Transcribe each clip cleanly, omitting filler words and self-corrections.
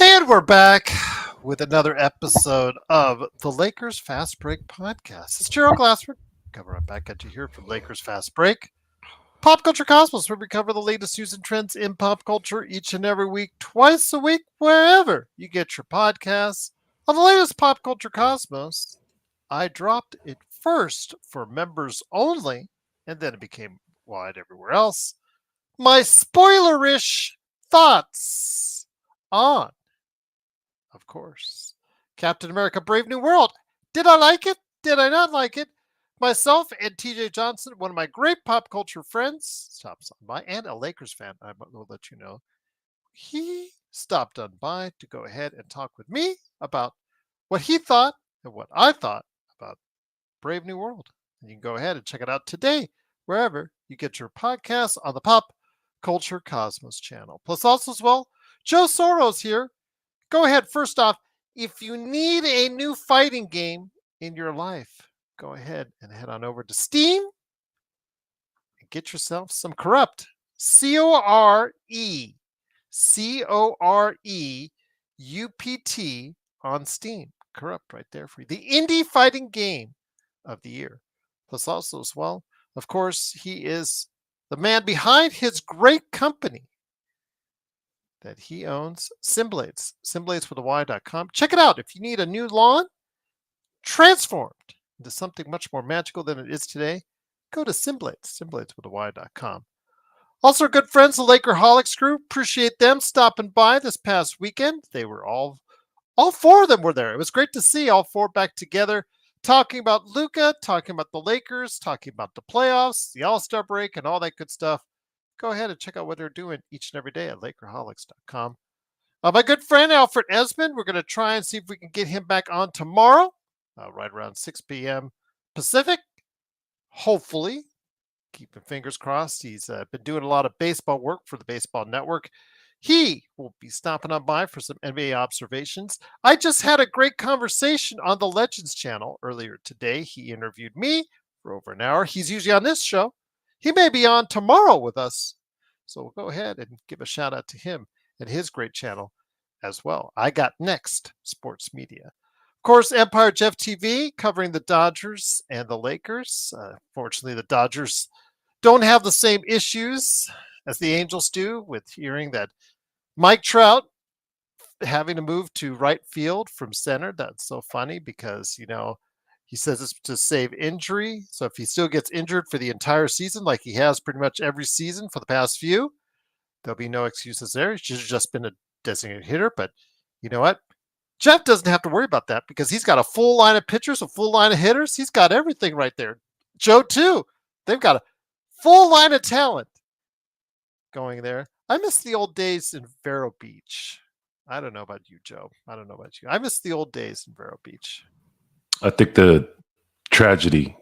And we're back with another episode of the Lakers Fast Break podcast. It's Gerald Glassford. Coming right back at you here from Lakers Fast Break. Pop Culture Cosmos, where we cover the latest news and trends in pop culture each and every week, twice a week, wherever you get your podcasts. On the latest Pop Culture Cosmos, I dropped it first for members only, and then it became wide everywhere else. My spoilerish thoughts on, of course, Captain America Brave New World. Did I like it? Did I not like it? Myself and TJ Johnson, one of my great pop culture friends, stops on by, and a Lakers fan, I will let you know. He stopped on by to go ahead and talk with me about what he thought and what I thought about Brave New World. And you can go ahead and check it out today, wherever you get your podcasts on the Pop Culture Cosmos channel. Plus, also as well, Joe Soros here. Go ahead. First off, if you need a new fighting game in your life, go ahead and head on over to Steam and get yourself some Corrupt. C-O-R-E. C-O-R-E-U-P-T on Steam. Corrupt right there for you. The indie fighting game of the year. Plus also as well, of course, he is the man behind his great company that he owns, Simblades. Simblades with a Y.com. Check it out. If you need a new lawn transformed into something much more magical than it is today, go to Simblades. Simblades with a Y.com. Also, our good friends, the Lakerholics crew. Appreciate them stopping by this past weekend. They were all four of them were there. It was great to see all four back together, talking about Luka, talking about the Lakers, talking about the playoffs, the All-Star break, and all that good stuff. Go ahead and check out what they're doing each and every day at Lakerholics.com. My good friend, Alfred Esmond, we're going to try and see if we can get him back on tomorrow, right around 6 p.m. Pacific. Hopefully. Keeping fingers crossed. He's been doing a lot of baseball work for the Baseball Network. He will be stopping on by for some NBA observations. I just had a great conversation on the Legends channel earlier today. He interviewed me for over an hour. He's usually on this show. He may be on tomorrow with us. So we'll go ahead and give a shout out to him and his great channel as well. I Got Next Sports Media. Of course, Empire Jeff TV covering the Dodgers and the Lakers. Fortunately, the Dodgers don't have the same issues as the Angels do with hearing that Mike Trout having to move to right field from center. That's so funny because, he says it's to save injury. So if he still gets injured for the entire season, like he has pretty much every season for the past few, there'll be no excuses there. He should have just been a designated hitter. But you know what? Jeff doesn't have to worry about that because he's got a full line of pitchers, a full line of hitters. He's got everything right there. Joe, too. They've got a full line of talent going there. I miss the old days in Vero Beach. I don't know about you, Joe. I don't know about you. I miss the old days in Vero Beach. I think the tragedy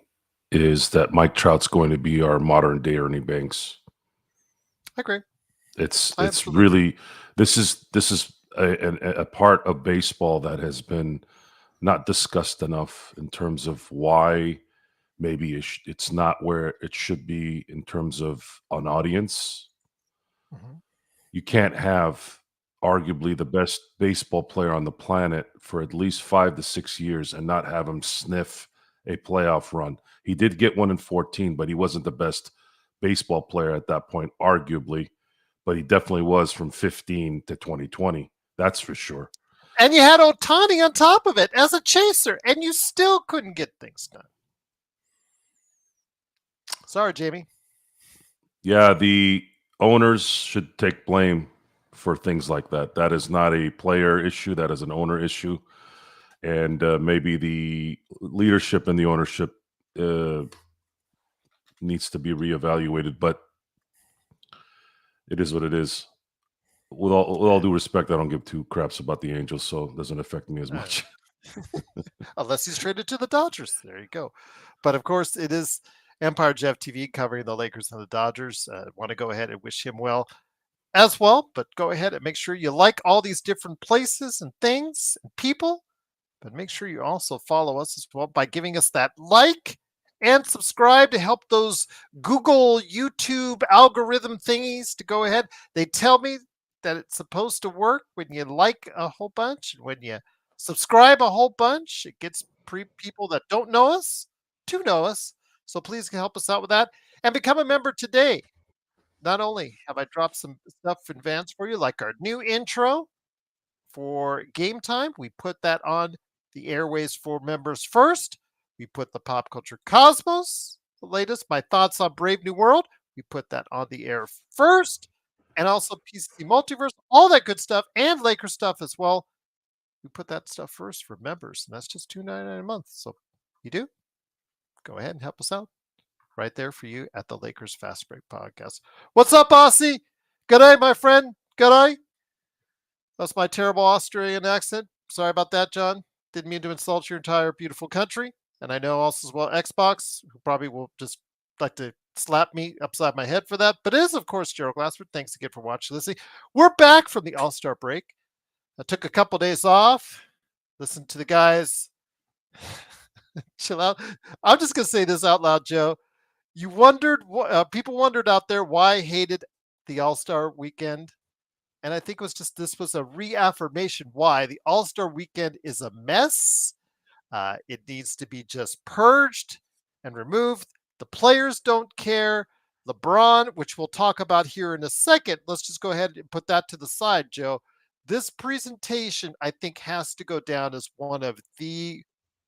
is that Mike Trout's going to be our modern day Ernie Banks. I agree. It's really this is a part of baseball that has been not discussed enough in terms of why maybe it's not where it should be in terms of an audience. Mm-hmm. You can't have arguably the best baseball player on the planet for at least 5 to 6 years and not have him sniff a playoff run. He did get one in 14, but he wasn't the best baseball player at that point, arguably. But he definitely was from 15 to 2020. That's for sure. And you had Ohtani on top of it as a chaser, and you still couldn't get things done. Sorry, Jamie. Yeah, the owners should take blame for things like that. That is not a player issue. That is an owner issue. And maybe the leadership and the ownership needs to be reevaluated. But it is what it is. With all due respect, I don't give two craps about the Angels, so it doesn't affect me as much. Unless he's traded to the Dodgers. There you go. But of course, it is Empire Jeff TV covering the Lakers and the Dodgers. Want to go ahead and wish him well as well. But go ahead and make sure you like all these different places and things and people. But make sure you also follow us as well by giving us that like and subscribe to help those Google, YouTube algorithm thingies to go ahead. They tell me that it's supposed to work when you like a whole bunch and when you subscribe a whole bunch. It gets people that don't know us to know us. So please help us out with that and become a member today. Not only have I dropped some stuff in advance for you, like our new intro for game time, we put that on the airways for members first. We put the pop culture cosmos, the latest, my thoughts on Brave New World. We put that on the air first, and also PC Multiverse, all that good stuff, and Lakers stuff as well. We put that stuff first for members, and that's just $2.99 a month. So you do go ahead and help us out right there for you at the Lakers Fast Break Podcast. What's up, Aussie? Good day, my friend. Good day. That's my terrible Australian accent. Sorry about that, John. Didn't mean to insult your entire beautiful country. And I know also as well Xbox, who probably will just like to slap me upside my head for that. But it is, of course, Gerald Glassford. Thanks again for watching, listening. We're back from the All-Star break. I took a couple days off. Listened to the guys. Chill out. I'm just going to say this out loud, Joe. You wondered, people wondered out there why I hated the All-Star weekend. And I think it was just, this was a reaffirmation why the All-Star weekend is a mess. It needs to be just purged and removed. The players don't care. LeBron, which we'll talk about here in a second. Let's just go ahead and put that to the side, Joe. This presentation, I think, has to go down as one of the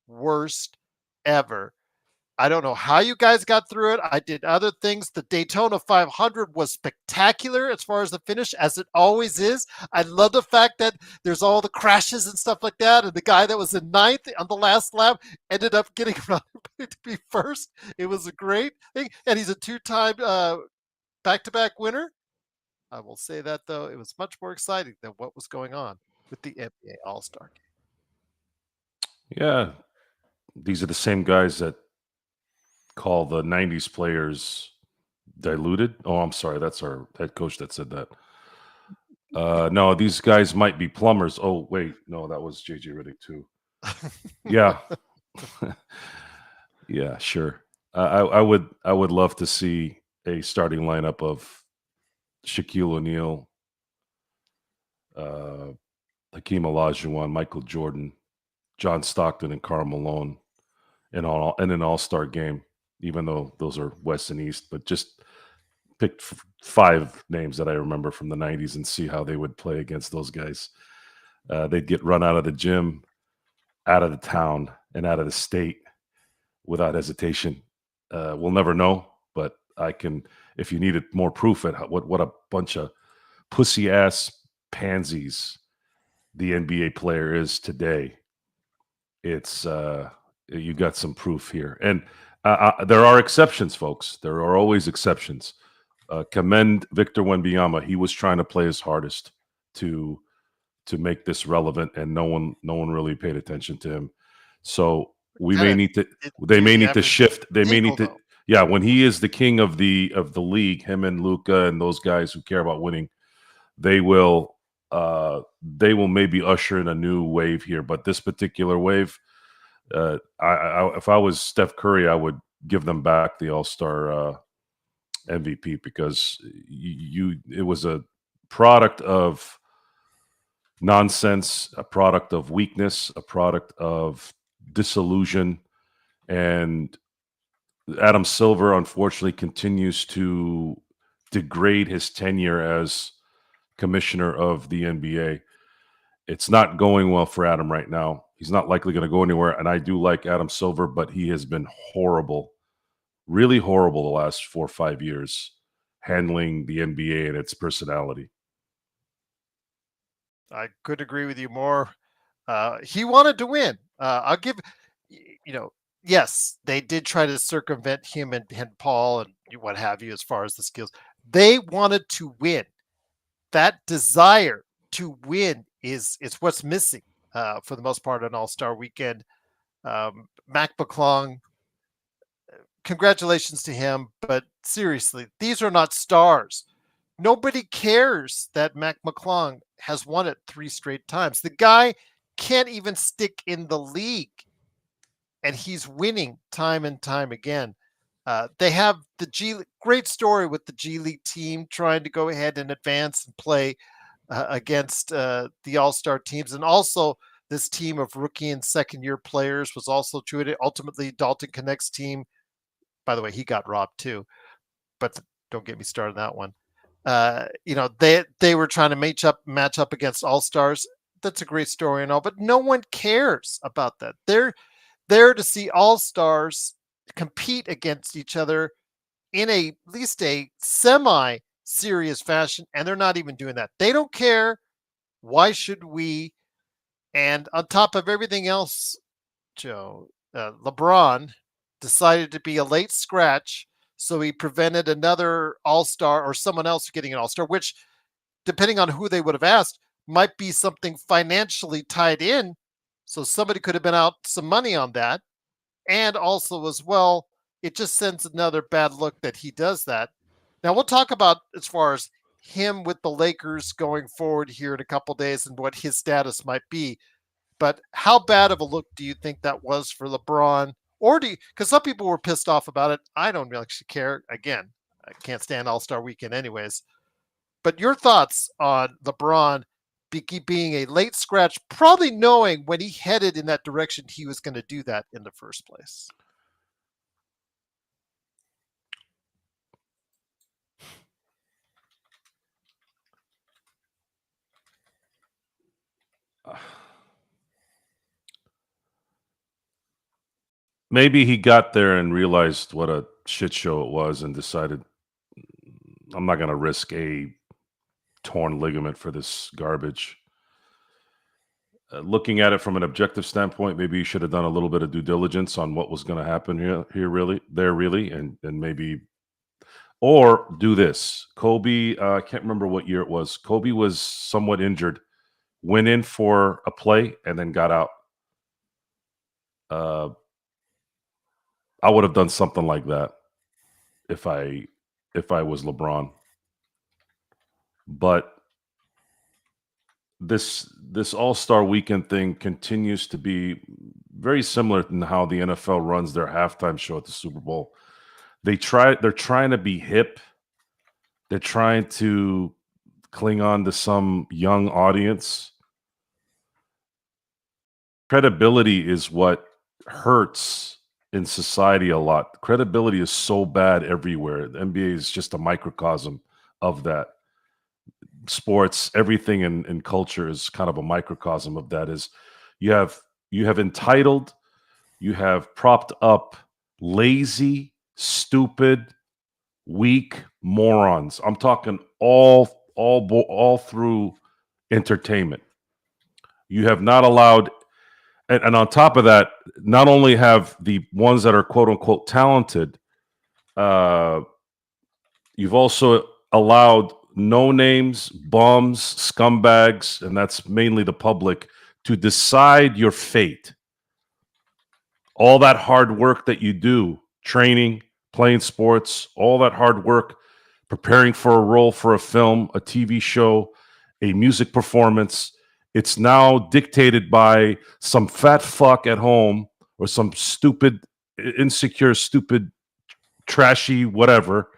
worst ever. I don't know how you guys got through it. I did other things. The Daytona 500 was spectacular as far as the finish, as it always is. I love the fact that there's all the crashes and stuff like that. And the guy that was in ninth on the last lap ended up getting to be first. It was a great thing. And he's a two-time back-to-back winner. I will say that, though, it was much more exciting than what was going on with the NBA All-Star game. Yeah, these are the same guys that call the 90s players diluted. Oh, I'm sorry. That's our head coach that said that. No, these guys might be plumbers. Oh, wait. No, that was JJ Redick too. Yeah. Yeah, sure. I would love to see a starting lineup of Shaquille O'Neal, Hakeem Olajuwon, Michael Jordan, John Stockton, and Karl Malone in an all-star game, even though those are West and East, but just pick 5 names that I remember from the 90s and see how they would play against those guys. They'd get run out of the gym, out of the town, and out of the state without hesitation. We'll never know, but I can, if you needed more proof at what a bunch of pussy-ass pansies the NBA player is today, it's you got some proof here. And there are exceptions, folks. There are always exceptions. Commend Victor Wembanyama. He was trying to play his hardest to make this relevant, and no one really paid attention to him. So we may need to. They may need to shift. They may need to. Yeah, when he is the king of the league, him and Luka and those guys who care about winning, they will maybe usher in a new wave here. But this particular wave, if I was Steph Curry, I would give them back the All-Star MVP, because it was a product of nonsense, a product of weakness, a product of disillusion, and Adam Silver unfortunately continues to degrade his tenure as commissioner of the NBA. It's not going well for Adam right now. He's not likely going to go anywhere, and I do like Adam Silver, but he has been horrible, really horrible the last 4 or 5 years handling the NBA and its personality. I couldn't agree with you more. He wanted to win. I'll give, yes, they did try to circumvent him and Paul and what have you as far as the skills. They wanted to win. That desire to win is what's missing for the most part on All-Star Weekend. Mac McClung, congratulations to him, but seriously, these are not stars. Nobody cares that Mac McClung has won it 3 straight times. The guy can't even stick in the league, and he's winning time and time again. They have the great story with the G League team trying to go ahead and advance and play against the All-Star teams. And also this team of rookie and second-year players was also true. Ultimately, Dalton Connect's team, by the way, he got robbed too. But don't get me started on that one. They were trying to match up against All-Stars. That's a great story and all, but no one cares about that. They're there to see All-Stars compete against each other in at least a semi-serious fashion, and they're not even doing that. They don't care. Why should we? And on top of everything else, Joe, LeBron decided to be a late scratch, so he prevented another All-Star or someone else getting an All-Star, which, depending on who they would have asked, might be something financially tied in. So somebody could have been out some money on that. And also, as well, it just sends another bad look that he does that. Now, we'll talk about as far as him with the Lakers going forward here in a couple days and what his status might be. But how bad of a look do you think that was for LeBron? Or because some people were pissed off about it. I don't really actually care. Again, I can't stand All-Star Weekend anyways. But your thoughts on LeBron being a late scratch, probably knowing when he headed in that direction, he was going to do that in the first place. Maybe he got there and realized what a shit show it was and decided, I'm not going to risk a torn ligament for this garbage. Looking at it from an objective standpoint, maybe you should have done a little bit of due diligence on what was going to happen really, and maybe, or do this. Kobe, I can't remember what year it was. Kobe was somewhat injured, went in for a play, and then got out. I would have done something like that if I was LeBron. But this All-Star Weekend thing continues to be very similar to how the NFL runs their halftime show at the Super Bowl. They're trying to be hip. They're trying to cling on to some young audience. Credibility is what hurts in society a lot. Credibility is so bad everywhere. The NBA is just a microcosm of that. Sports, everything in culture is kind of a microcosm of that. Is you have entitled, you have propped up lazy, stupid, weak morons. I'm talking all through entertainment. You have not allowed, and on top of that, not only have the ones that are quote unquote talented, you've also allowed no names, bums, scumbags, and that's mainly the public, to decide your fate. All that hard work that you do, training, playing sports, all that hard work, preparing for a role for a film, a TV show, a music performance, it's now dictated by some fat fuck at home or some stupid, insecure, stupid, trashy, whatever,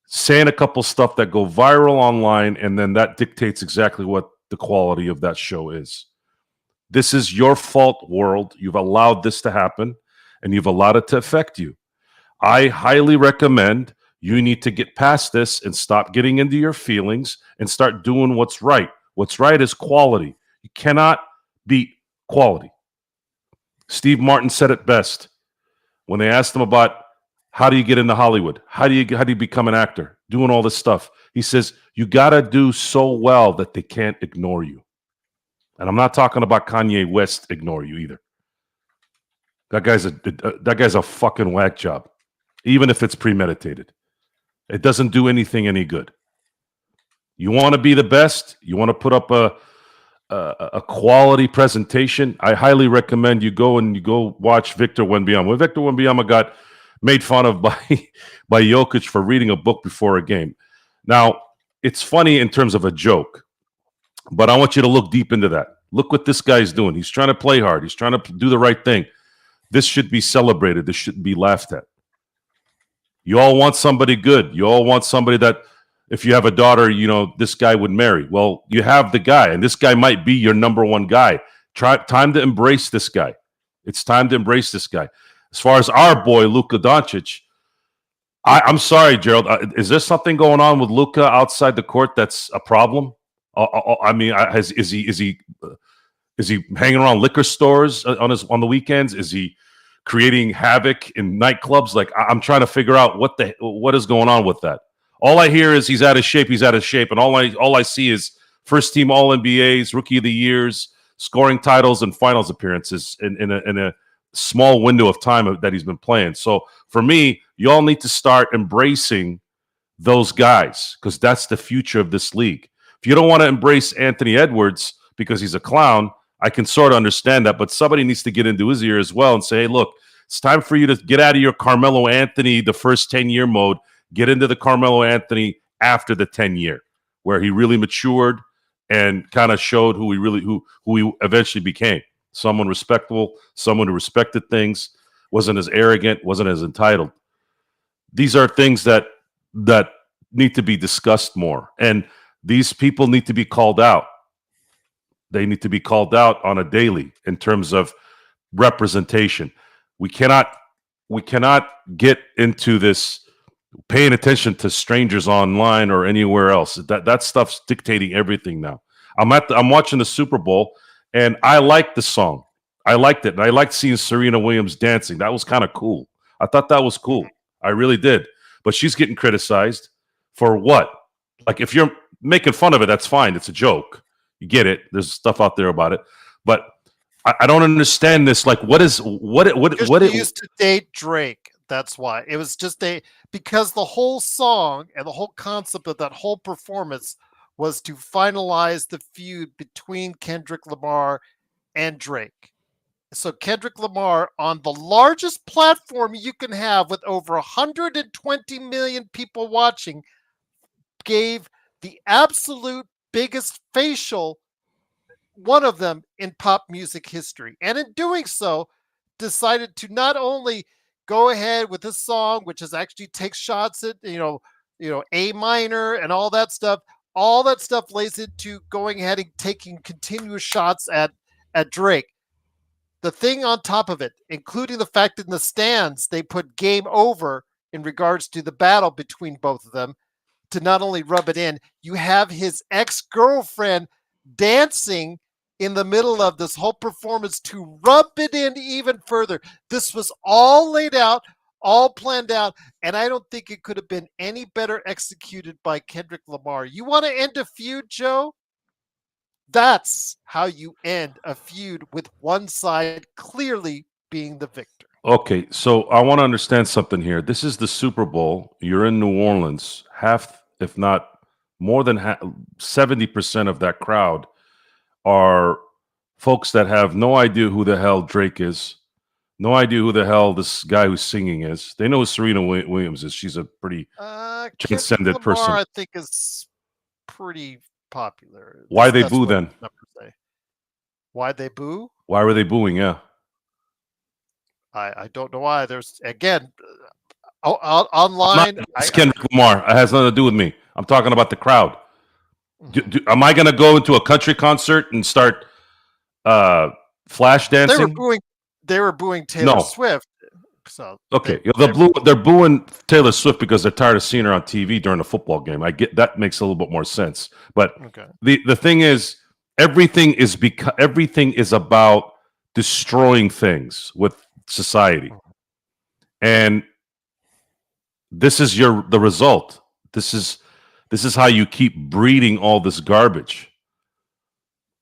saying a couple stuff that go viral online, and then that dictates exactly what the quality of that show is. This is your fault, world. You've allowed this to happen, and you've allowed it to affect you. I highly recommend you need to get past this and stop getting into your feelings and start doing what's right. What's right is quality. You cannot beat quality. Steve Martin said it best when they asked him about how do you get into Hollywood? How do you become an actor? Doing all this stuff. He says, you got to do so well that they can't ignore you. And I'm not talking about Kanye West ignore you either. That guy's a fucking whack job, even if it's premeditated. It doesn't do anything any good. You want to be the best? You want to put up a quality presentation? I highly recommend you go watch Victor Wembanyama. When Victor Wembanyama got made fun of by Jokic for reading a book before a game. Now, it's funny in terms of a joke, but I want you to look deep into that. Look what this guy's doing. He's trying to play hard. He's trying to do the right thing. This should be celebrated. This shouldn't be laughed at. You all want somebody good. You all want somebody that if you have a daughter, this guy would marry. Well, you have the guy, and this guy might be your number one guy. Time to embrace this guy. It's time to embrace this guy. As far as our boy, Luka Doncic, I'm sorry, Gerald. Is there something going on with Luka outside the court that's a problem? Is he hanging around liquor stores on the weekends? Is he creating havoc in nightclubs? Like, I'm trying to figure out what is going on with that. All I hear is he's out of shape, and all I see is first team All NBAs, Rookie of the Years, scoring titles, and finals appearances in a small window of time that he's been playing. So for me, you all need to start embracing those guys, because that's the future of this league. If you don't want to embrace Anthony Edwards because he's a clown, I can sort of understand that, but somebody needs to get into his ear as well and say, hey, look, it's time for you to get out of your Carmelo Anthony, the first 10-year mode, get into the Carmelo Anthony after the 10-year, where he really matured and kind of showed who he eventually became. Someone respectable, someone who respected things, wasn't as arrogant, wasn't as entitled. These are things that need to be discussed more, and these people need to be called out. They need to be called out on a daily in terms of representation. We cannot get into this paying attention to strangers online or anywhere else. That stuff's dictating everything now. I'm watching the Super Bowl, and I liked the song. I liked it, and I liked seeing Serena Williams dancing. That was kind of cool. I thought that was cool. I really did. But she's getting criticized for what? Like, if you're making fun of it, that's fine. It's a joke. You get it. There's stuff out there about it. But I don't understand this. Like, what used to date Drake. That's why. It was just because the whole song and the whole concept of that whole performance was to finalize the feud between Kendrick Lamar and Drake. So Kendrick Lamar, on the largest platform you can have with over 120 million people watching, gave the absolute biggest facial, one of them in pop music history. And in doing so, decided to not only go ahead with this song, which is actually takes shots at, A minor and all that stuff. All that stuff lays into going ahead and taking continuous shots at Drake. The thing on top of it, including the fact that in the stands, they put game over in regards to the battle between both of them, to not only rub it in, you have his ex-girlfriend dancing in the middle of this whole performance to rub it in even further. This was all laid out, all planned out, and I don't think it could have been any better executed by Kendrick Lamar. You want to end a feud, Joe? That's how you end a feud, with one side clearly being the victor. Okay, so I want to understand something here. This is the Super Bowl. You're in New Orleans. Half, if not more than 70% of that crowd are folks that have no idea who the hell Drake is, no idea who the hell this guy who's singing is. They know who Serena Williams is. She's a pretty transcendent person. I think is pretty popular. Why they boo then? Why they boo? Why were they booing? Yeah. I don't know why. There's, again, online. It's Kendrick Lamar. It has nothing to do with me. I'm talking about the crowd. Am I going to go into a country concert and start flash dancing? They were booing Taylor Swift. So okay, they're booing Taylor Swift because they're tired of seeing her on TV during a football game. I get that, makes a little bit more sense. But the thing is, everything is about destroying things with society, and this is the result. This is how you keep breeding all this garbage.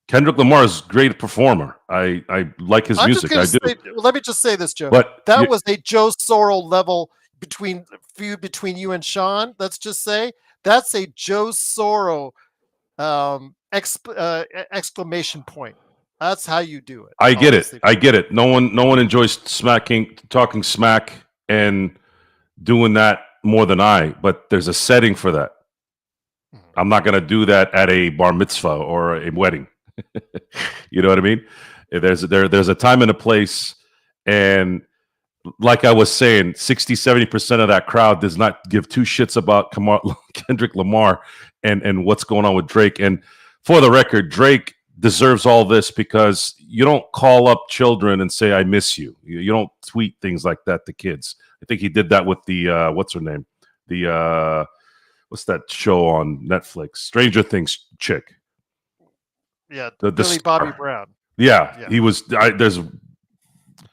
Kendrick Lamar is a great performer. I like his music. I do. Let me just say this, Joe. But that was a Joe Sorrell level feud between you and Sean. Let's just say that's a Joe Sorrell exclamation point. That's how you do it. I get it. I get it. No one enjoys talking smack and doing that more than I. But there's a setting for that. I'm not going to do that at a bar mitzvah or a wedding. You know what I mean? There's a time and a place, and like I was saying, 60-70% of that crowd does not give two shits about Kendrick Lamar and what's going on with Drake. And for the record, Drake deserves all this because you don't call up children and say, I miss you. You don't tweet things like that to kids. I think he did that with the, what's her name? The, what's that show on Netflix? Stranger Things chick. Yeah, The Billy star. Bobby Brown. Yeah, he was, there's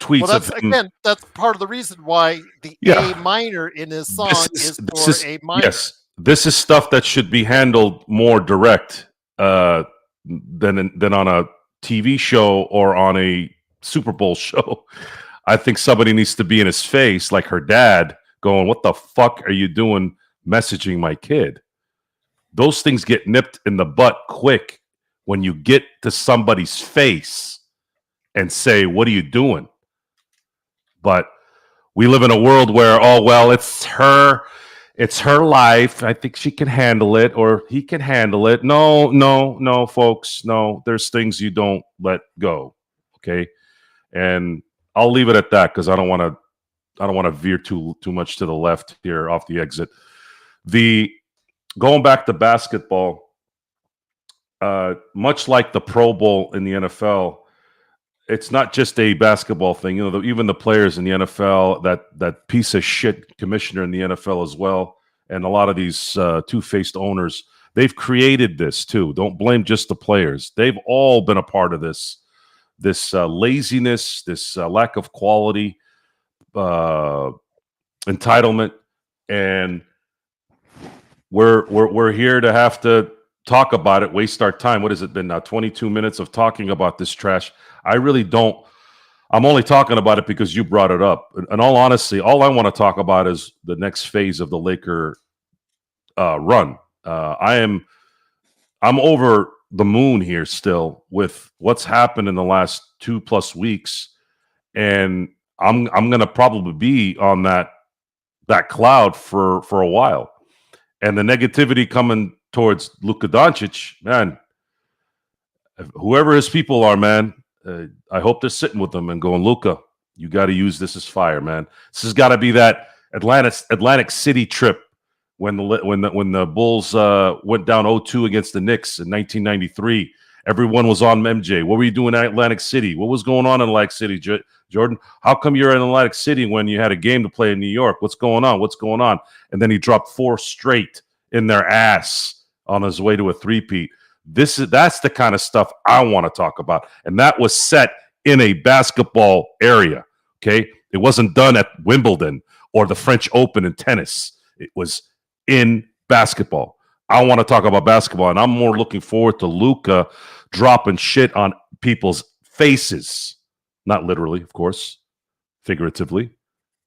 tweets Well, that's of him. again, that's part of the reason why the Yeah. A minor in his song is for A minor. Yes, this is stuff that should be handled more direct than on a TV show or on a Super Bowl show. I think somebody needs to be in his face, like her dad, going, "What the fuck are you doing messaging my kid?" Those things get nipped in the butt quick when you get to somebody's face and say, "What are you doing?" But we live in a world where, oh, well, it's her life. I think she can handle it, or he can handle it. No, folks. No, there's things you don't let go. Okay. And I'll leave it at that because I don't want to veer too much to the left here off the exit. Going back to basketball, much like the Pro Bowl in the NFL, it's not just a basketball thing. You know, even the players in the NFL, that piece of shit commissioner in the NFL as well, and a lot of these two-faced owners, they've created this too. Don't blame just the players. They've all been a part of this laziness, this lack of quality, entitlement, and we're here to have to talk about it, waste our time. What has it been now? 22 minutes of talking about this trash. I really don't. I'm only talking about it because you brought it up. In all honesty, all I want to talk about is the next phase of the Laker run. I'm over the moon here still with what's happened in the last 2+ weeks, and I'm going to probably be on that cloud for a while. And the negativity coming towards Luka Doncic, man, whoever his people are, man, I hope they're sitting with them and going, Luka, you got to use this as fire, man. This has got to be that Atlantic City trip when the Bulls went down 0-2 against the Knicks in 1993. Everyone was on MJ. What were you doing in Atlantic City? What was going on in Atlantic City, Jordan? How come you're in Atlantic City when you had a game to play in New York? What's going on? What's going on? And then he dropped 4 straight in their ass on his way to a three-peat. That's the kind of stuff I want to talk about. And that was set in a basketball area, okay? It wasn't done at Wimbledon or the French Open in tennis. It was in basketball. I want to talk about basketball, and I'm more looking forward to Luka dropping shit on people's faces. Not literally, of course, figuratively,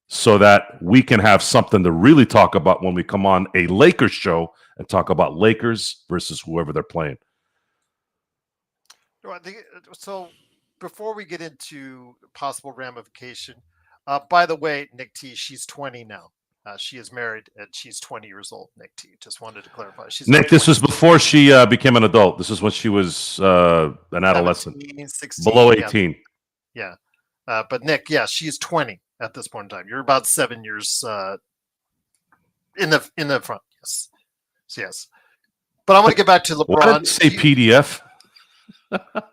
so that we can have something to really talk about when we come on a Lakers show and talk about Lakers versus whoever they're playing. So before we get into possible ramification, by the way, Nick T, she's 20 now. She is married and she's 20 years old, Nick T. Just wanted to clarify. Nick, this was before she became an adult. This is when she was an adolescent. 17, 16, below 18. Yeah. But Nick, yeah, she's 20 at this point in time. You're about 7 years in the front. Yes. Yes. But I want to get back to LeBron. Why did you say PDF?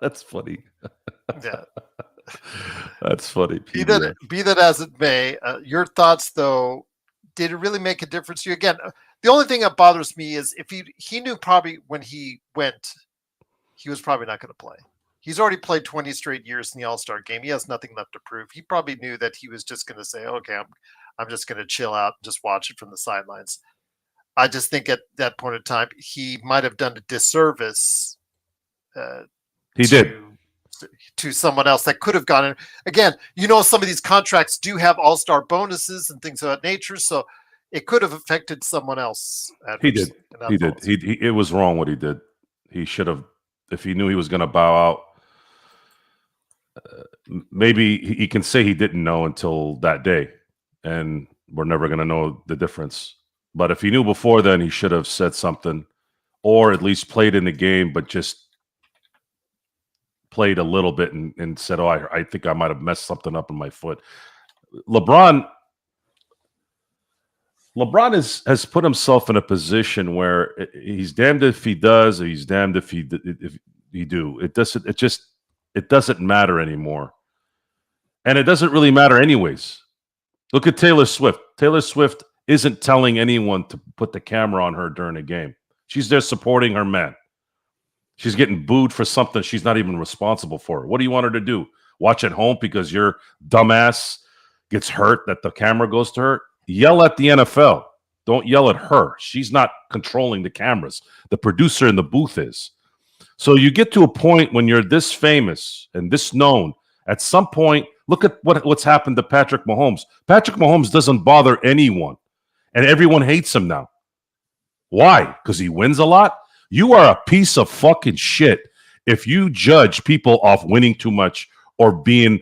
That's funny. Yeah. That's fundy. Be that as it may, your thoughts, though, did it really make a difference to you? Again, the only thing that bothers me is if he knew probably when he went, he was probably not going to play. He's already played 20 straight years in the All-Star game. He has nothing left to prove. He probably knew that he was just going to say, okay, I'm just going to chill out and just watch it from the sidelines. I just think at that point in time, he might have done a disservice. He did. To someone else that could have gone in. Again, some of these contracts do have all-star bonuses and things of that nature, so it could have affected someone else. He did. It was wrong what he did. He should have, if he knew he was going to bow out, maybe he can say he didn't know until that day, and we're never going to know the difference. But if he knew before then, he should have said something, or at least played in the game, but just played a little bit and said, oh, I think I might have messed something up in my foot. LeBron has put himself in a position where he's damned if he does, or he's damned if he do. It doesn't matter anymore, and it doesn't really matter anyways. Look at Taylor Swift. Taylor Swift isn't telling anyone to put the camera on her during a game. She's there supporting her man. She's getting booed for something she's not even responsible for. What do you want her to do? Watch at home because your dumbass gets hurt that the camera goes to her? Yell at the NFL. Don't yell at her. She's not controlling the cameras. The producer in the booth is. So you get to a point when you're this famous and this known. At some point, look at what's happened to Patrick Mahomes. Patrick Mahomes doesn't bother anyone, and everyone hates him now. Why? Because he wins a lot? You are a piece of fucking shit if you judge people off winning too much or being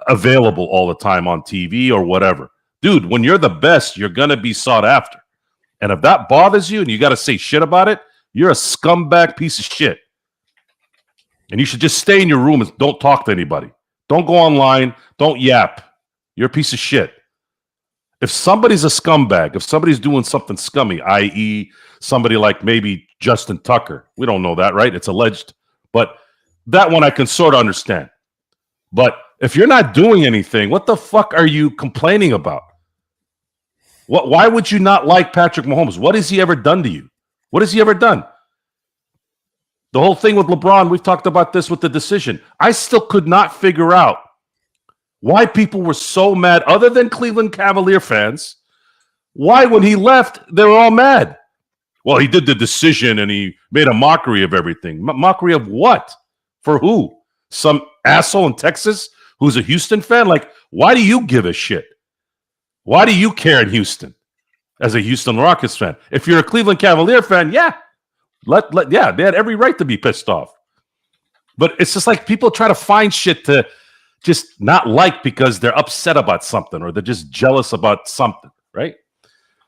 available all the time on TV or whatever. Dude, when you're the best, you're going to be sought after. And if that bothers you and you got to say shit about it, you're a scumbag piece of shit. And you should just stay in your room and don't talk to anybody. Don't go online. Don't yap. You're a piece of shit. If somebody's a scumbag, if somebody's doing something scummy, i.e., somebody like maybe Justin Tucker, we don't know that, right? It's alleged. But that one I can sort of understand. But if you're not doing anything, what the fuck are you complaining about? Why would you not like Patrick Mahomes? What has he ever done to you? What has he ever done? The whole thing with LeBron, we've talked about this with the decision. I still could not figure out why people were so mad, other than Cleveland Cavalier fans. Why, when he left, they were all mad. Well, he did the decision and he made a mockery of everything. Mockery of what? For who? Some asshole in Texas who's a Houston fan? Like, why do you give a shit? Why do you care in Houston as a Houston Rockets fan? If you're a Cleveland Cavalier fan, yeah, yeah, they had every right to be pissed off. But it's just like people try to find shit to just not like because they're upset about something or they're just jealous about something, right?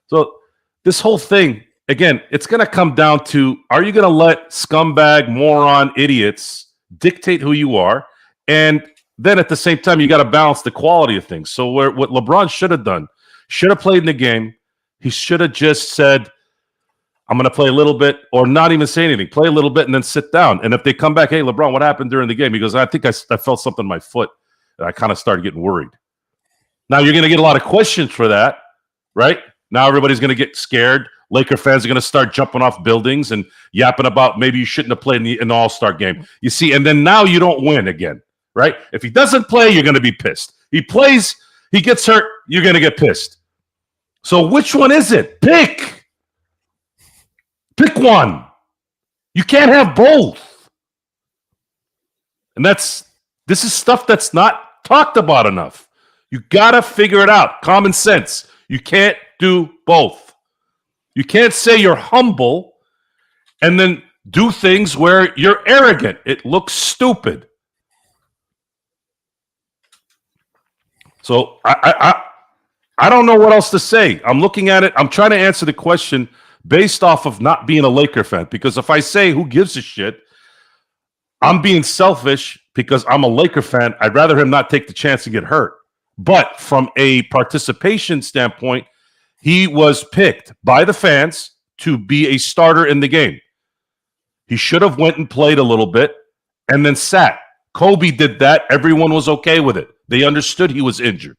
So this whole thing, again, it's going to come down to, are you going to let scumbag, moron, idiots dictate who you are? And then at the same time, you got to balance the quality of things. So what LeBron should have done, should have played in the game. He should have just said, I'm going to play a little bit, or not even say anything. Play a little bit and then sit down. And if they come back, hey, LeBron, what happened during the game? He goes, I think I felt something in my foot. And I kind of started getting worried. Now you're going to get a lot of questions for that, right? Now everybody's going to get scared. Laker fans are going to start jumping off buildings and yapping about maybe you shouldn't have played in the All-Star game. You see, and then now you don't win again, right? If he doesn't play, you're going to be pissed. He plays, he gets hurt, you're going to get pissed. So which one is it? Pick one. You can't have both. And this is stuff that's not talked about enough. You got to figure it out. Common sense. You can't do both. You can't say you're humble and then do things where you're arrogant. It looks stupid. So I don't know what else to say. I'm looking at it. I'm trying to answer the question based off of not being a Laker fan. Because if I say who gives a shit, I'm being selfish because I'm a Laker fan. I'd rather him not take the chance to get hurt. But from a participation standpoint, he was picked by the fans to be a starter in the game. He should have went and played a little bit and then sat. Kobe did that. Everyone was okay with it. They understood he was injured.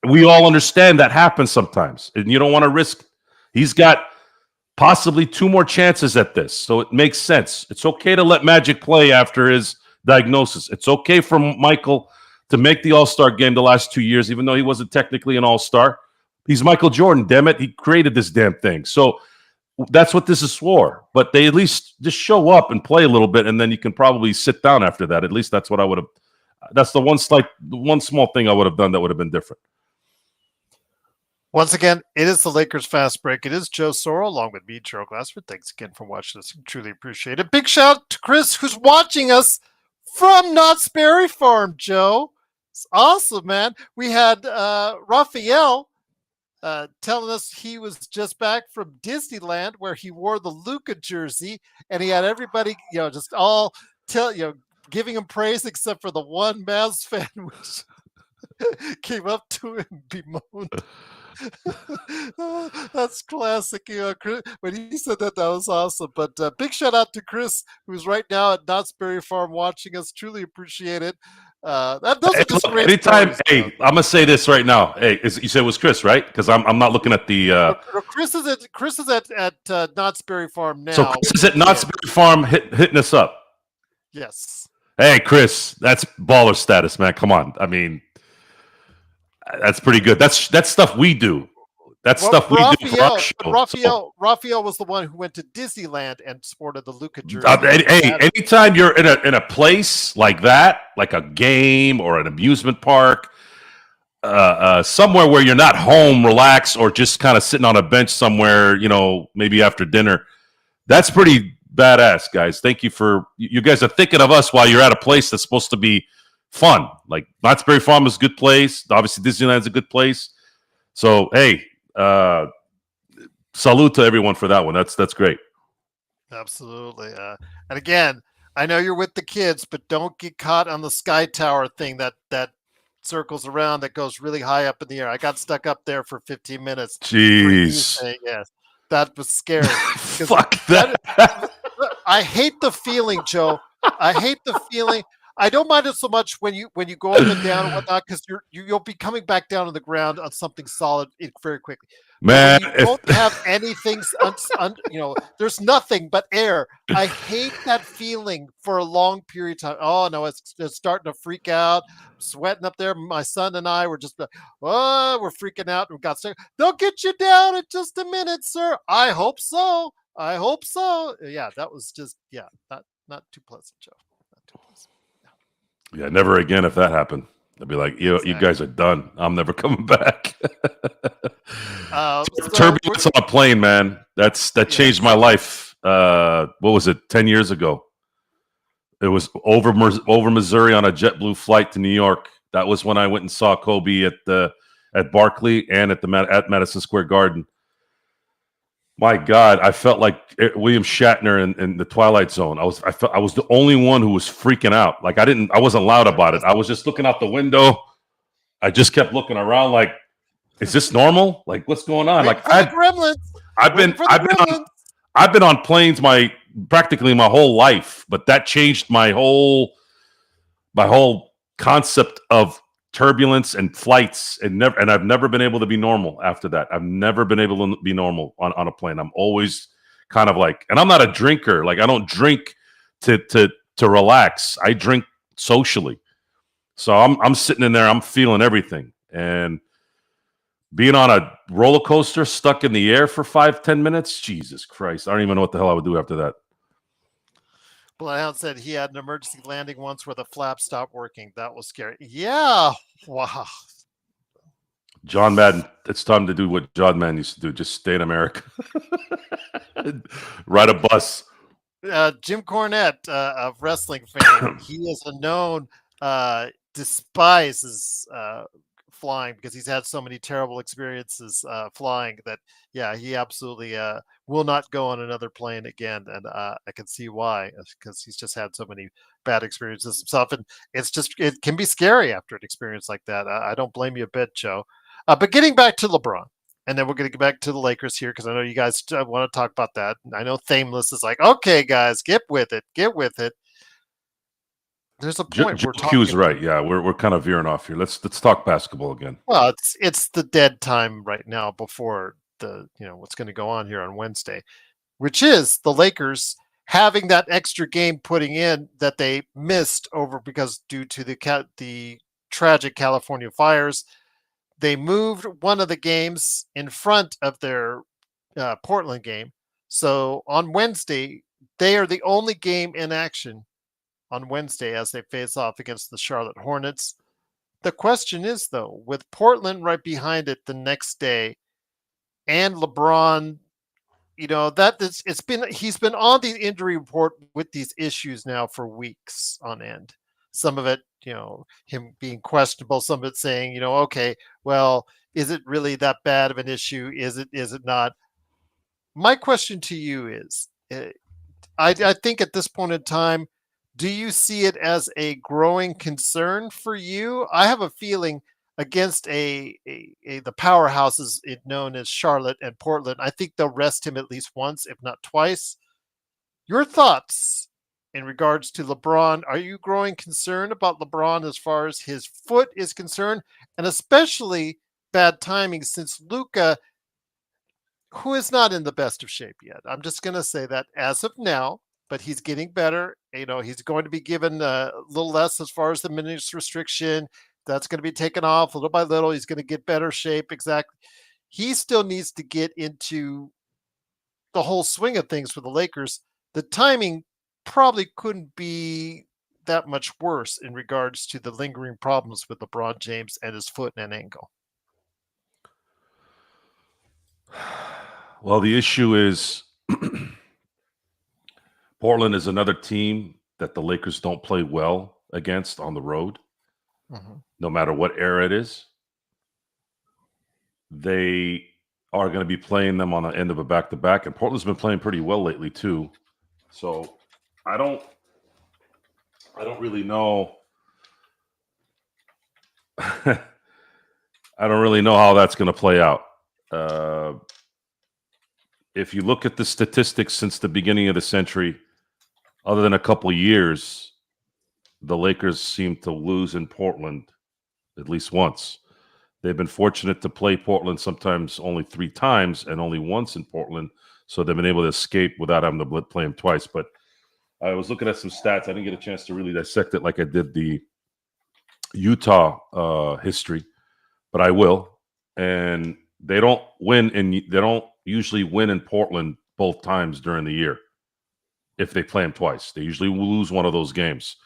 We all understand that happens sometimes, and you don't want to risk. He's got possibly 2 more chances at this, so it makes sense. It's okay to let Magic play after his diagnosis. It's okay for Michael to make the All-Star game the last 2 years, even though he wasn't technically an All-Star. He's Michael Jordan, damn it. He created this damn thing. So that's what this is for. But they at least just show up and play a little bit, and then you can probably sit down after that. At least that's what I would have. That's the one small thing I would have done that would have been different. Once again, it is the Lakers Fast Break. It is Joe Soro along with me, Joe Glassford. Thanks again for watching us. Truly appreciate it. Big shout out to Chris, who's watching us from Knott's Berry Farm, Joe. It's awesome, man. We had Raphael telling us he was just back from Disneyland where he wore the Luka jersey, and he had everybody, just all giving him praise except for the one Mavs fan, which came up to him and bemoaned. That's classic. When he said that, that was awesome. But big shout out to Chris, who's right now at Knott's Berry Farm watching us. Truly appreciate it. Those Hey, are just look, great anytime. stories. Hey, I'm gonna say this right now. Hey, you said it was Chris, right? Because I'm not looking at the. No, Chris is at Knott's Berry Farm So now. Chris is at Knott's Berry Farm hitting us up. Yes. Hey, Chris, that's baller status, man. Come on. I mean, that's pretty good. That's stuff we do. That's stuff we do for our show. Raphael was the one who went to Disneyland and sported the Luka jersey. Hey, anytime you're in a place like that, like a game or an amusement park, somewhere where you're not home, relaxed, or just kind of sitting on a bench somewhere, maybe after dinner, that's pretty badass, guys. Thank you for you guys are thinking of us while you're at a place that's supposed to be fun. Like Knott's Berry Farm is a good place. Obviously, Disneyland's a good place. So, hey, salute to everyone for that one. That's great. Absolutely. And again, I know you're with the kids, but don't get caught on the Sky Tower thing that circles around that goes really high up in the air. I got stuck up there for 15 minutes. Jeez. Yes. That was scary. Fuck that. I hate the feeling, Joe. I hate the feeling. I don't mind it so much when you go up and down and whatnot, because you'll be coming back down on the ground on something solid very quickly. Man, you don't have anything, there's nothing but air. I hate that feeling for a long period of time. Oh no, it's starting to freak out, sweating up there. My son and I were just, we're freaking out. We got sick. They'll get you down in just a minute, sir. I hope so. Yeah, that was just, not too pleasant, Joe. Not too pleasant. Yeah, never again if that happened. I'd be like, you guys are done. I'm never coming back. Turbulence on a plane, man. That changed my life. What was it? 10 years ago. It was over Missouri on a JetBlue flight to New York. That was when I went and saw Kobe at Barclay and at Madison Square Garden. My God, I felt like William Shatner in the Twilight Zone. I was the only one who was freaking out. Like I wasn't loud about it. I was just looking out the window. I just kept looking around like, is this normal? Like, what's going on? I've been on planes practically my whole life, but that changed my whole concept of turbulence and flights, and I've never been able to be normal after that. I've never been able to be normal on a plane. I'm always kind of like, and I'm not a drinker. Like I don't drink to relax. I drink socially. So I'm sitting in there, I'm feeling everything. And being on a roller coaster stuck in the air for 5-10 minutes, Jesus Christ. I don't even know what the hell I would do after that. Bloodhound said he had an emergency landing once where the flap stopped working. That was scary. Yeah. Wow. John Madden, it's time to do what John Madden used to do. Just stay in America. Ride a bus. Jim Cornette of wrestling fame, he is a known despises flying because he's had so many terrible experiences flying that, he absolutely will not go on another plane again. And I can see why, because he's just had so many bad experiences himself. And it can be scary after an experience like that. I don't blame you a bit, Joe. But getting back to LeBron, and then we're going to get back to the Lakers here, because I know you guys want to talk about that. I know Thameless is like, okay, guys, get with it. There's a point we're talking. Q's right. Yeah, we're kind of veering off here. Let's talk basketball again. Well, it's the dead time right now before the what's going to go on here on Wednesday, which is the Lakers having that extra game putting in that they missed over because due to the tragic California fires. They moved one of the games in front of their Portland game. So on Wednesday, they are the only game in action on Wednesday as they face off against the Charlotte Hornets. The question is, though, with Portland right behind it the next day and LeBron, he's been on the injury report with these issues now for weeks on end. Some of it, him being questionable, some of it saying, okay, well, is it really that bad of an issue? Is it not? My question to you is, I think at this point in time, do you see it as a growing concern for you? I have a feeling against the powerhouses known as Charlotte and Portland. I think they'll rest him at least once, if not twice. Your thoughts in regards to LeBron? Are you growing concerned about LeBron as far as his foot is concerned, and especially bad timing since Luka, who is not in the best of shape yet? I'm just going to say that as of now, but he's getting better. He's going to be given a little less as far as the minutes restriction. That's going to be taken off little by little. He's going to get better shape. Exactly. He still needs to get into the whole swing of things for the Lakers. The timing probably couldn't be that much worse in regards to the lingering problems with LeBron James and his foot and ankle. Well, the issue is Portland is another team that the Lakers don't play well against on the road, no matter what era it is. They are going to be playing them on the end of a back-to-back, and Portland's been playing pretty well lately too. So I don't really know. I don't really know how that's going to play out. If you look at the statistics since the beginning of the century, other than a couple years, the Lakers seem to lose in Portland at least once. They've been fortunate to play Portland sometimes only 3 times and only once in Portland, so they've been able to escape without having to play them twice. But I was looking at some stats. I didn't get a chance to really dissect it like I did the Utah history, but I will. And they don't usually win in Portland both times during the year. If they play them twice, they usually lose one of those games.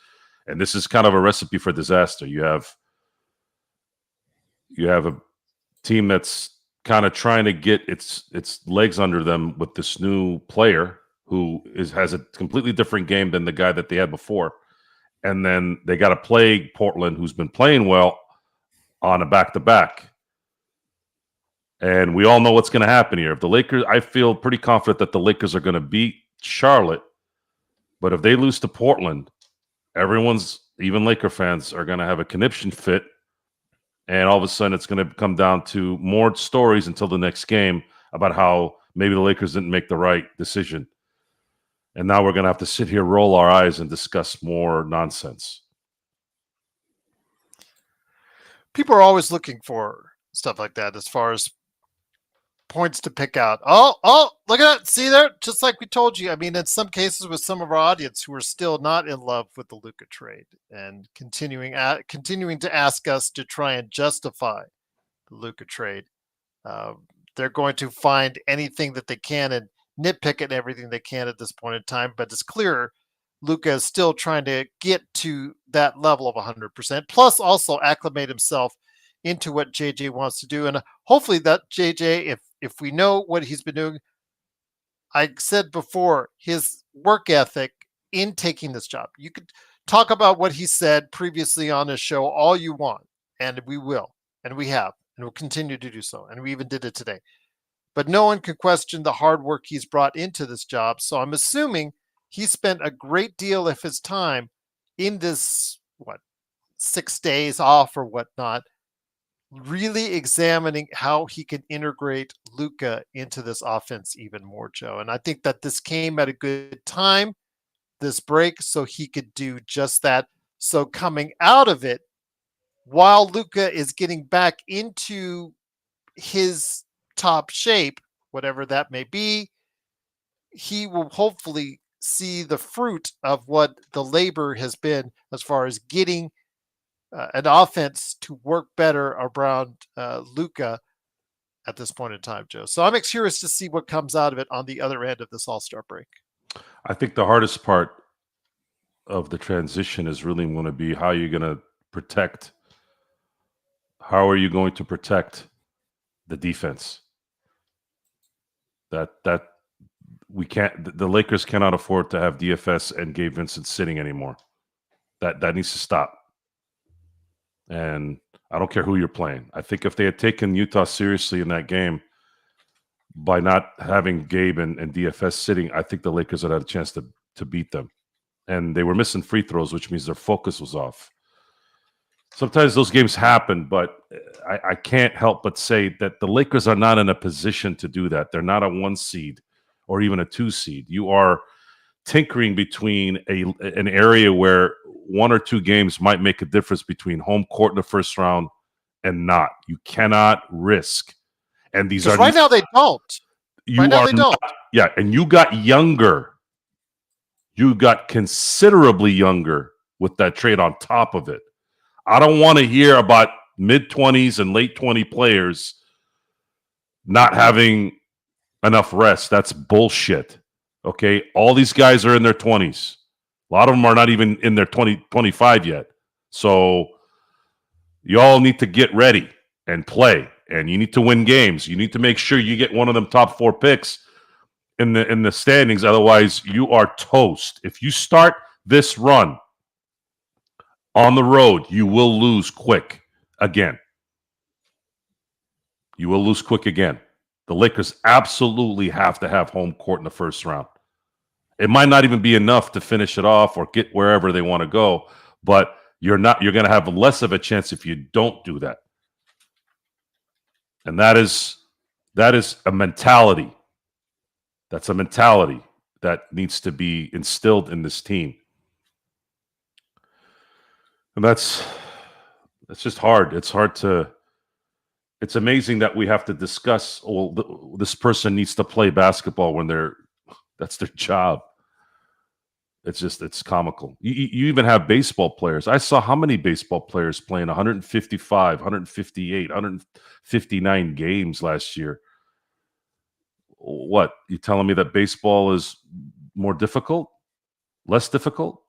And this is kind of a recipe for disaster. You have a team that's kind of trying to get its legs under them with this new player who has a completely different game than the guy that they had before. And then they got to play Portland, who's been playing well, on a back-to-back. And we all know what's going to happen here. If the Lakers, I feel pretty confident that the Lakers are going to beat Charlotte. But if they lose to Portland, even Laker fans, are going to have a conniption fit. And all of a sudden, it's going to come down to more stories until the next game about how maybe the Lakers didn't make the right decision. And now we're going to have to sit here, roll our eyes, and discuss more nonsense. People are always looking for stuff like that as far as points to pick out. Oh, look at that. See there? Just like we told you. I mean, in some cases with some of our audience who are still not in love with the Luka trade and continuing to ask us to try and justify the Luka trade. They're going to find anything that they can and nitpick at everything they can at this point in time. But it's clear Luka is still trying to get to that level of 100%, plus also acclimate himself into what JJ wants to do. And hopefully that JJ, if we know what he's been doing, I said before, his work ethic in taking this job. You could talk about what he said previously on his show all you want, and we will, and we have, and we'll continue to do so. And we even did it today. But no one can question the hard work he's brought into this job. So I'm assuming he spent a great deal of his time in this, 6 days off or whatnot, really examining how he can integrate Luka into this offense even more, Joe. And I think that this came at a good time, this break, so he could do just that. So coming out of it, while Luka is getting back into his top shape, whatever that may be, he will hopefully see the fruit of what the labor has been as far as getting an offense to work better around Luka at this point in time, Joe. So I'm curious to see what comes out of it on the other end of this All-Star break. I think the hardest part of the transition is really going to be how you're going to protect. How are you going to protect the defense? That we can't. The Lakers cannot afford to have DFS and Gabe Vincent sitting anymore. That needs to stop. And I don't care who you're playing. I think if they had taken Utah seriously in that game by not having Gabe and DFS sitting, I think the Lakers would have had a chance to beat them. And they were missing free throws, which means their focus was off. Sometimes those games happen, but I can't help but say that the Lakers are not in a position to do that. They're not a 1 seed or even a 2 seed. You are tinkering between an area where 1 or 2 games might make a difference between home court in the first round and not. You cannot risk. And these Because are right now they don't. you are not, yeah, and you got younger. You got considerably younger with that trade on top of it. I don't want to hear about mid-20s and late 20 players not having enough rest. That's bullshit. Okay? All these guys are in their 20s. A lot of them are not even in their 25 yet. So you all need to get ready and play, and you need to win games. You need to make sure you get one of them top 4 picks in the standings. Otherwise, you are toast. If you start this run on the road, you will lose quick again. You will lose quick again. The Lakers absolutely have to have home court in the first round. It might not even be enough to finish it off or get wherever they want to go, but you're going to have less of a chance if you don't do that. And that is a mentality. That's a mentality that needs to be instilled in this team. And that's just hard. It's amazing that we have to discuss, this person needs to play basketball when that's their job. It's comical. You even have baseball players. I saw how many baseball players playing 155, 158, 159 games last year. What? You telling me that baseball is more difficult? Less difficult?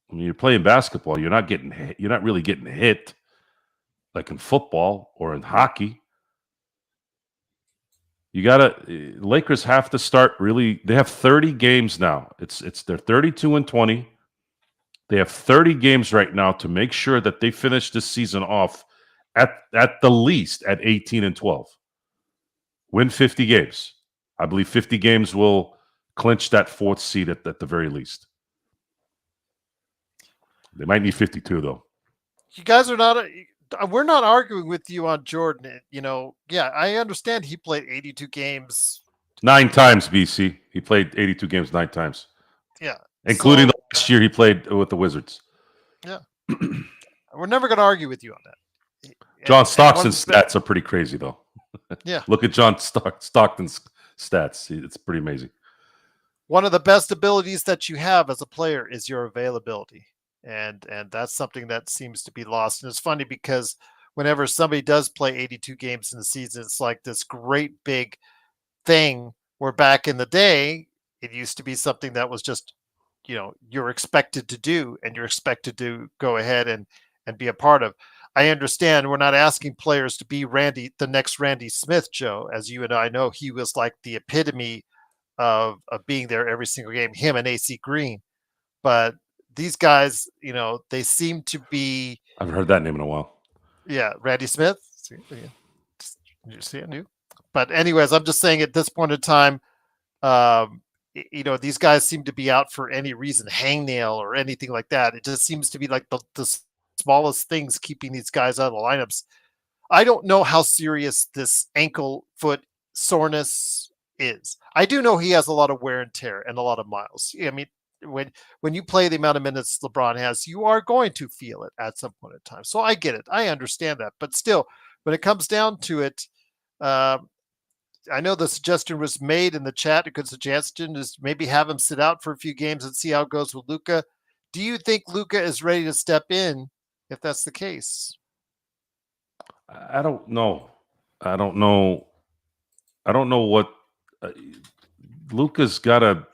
I mean, you're playing basketball. You're not getting hit. You're not really getting hit like in football or in hockey. Lakers have to start really. They have 30 games now. They're 32-20. They have 30 games right now to make sure that they finish this season off at the least at 18-12. Win 50 games. I believe 50 games will clinch that 4th seed at the very least. They might need 52 though. You guys are not. We're not arguing with you on Jordan. Yeah, I understand he played 82 games. 9 times, BC. He played 82 games 9 times. Yeah. Including the last year he played with the Wizards. Yeah. We're never going to argue with you on that. John Stockton's stats are pretty crazy, though. Yeah. Look at John Stockton's stats. It's pretty amazing. One of the best abilities that you have as a player is your availability. And that's something that seems to be lost. And it's funny because whenever somebody does play 82 games in the season, it's like this great big thing where back in the day, it used to be something that was just, you're expected to do and you're expected to go ahead and be a part of. I understand we're not asking players to be the next Randy Smith, Joe. As you and I know, he was like the epitome of being there every single game, him and AC Green. But these guys, they seem to be. I haven't heard that name in a while. Yeah, Randy Smith. Did you see it new? But anyways, I'm just saying at this point in time, these guys seem to be out for any reason, hangnail or anything like that. It just seems to be like the smallest things keeping these guys out of the lineups. I don't know how serious this ankle foot soreness is. I do know he has a lot of wear and tear and a lot of miles. I mean, when you play the amount of minutes LeBron has, you are going to feel it at some point in time. So I get it. I understand that. But still, when it comes down to it, I know the suggestion was made in the chat. A good suggestion is maybe have him sit out for a few games and see how it goes with Luka. Do you think Luka is ready to step in if that's the case? I don't know. I don't know what Luka's got to.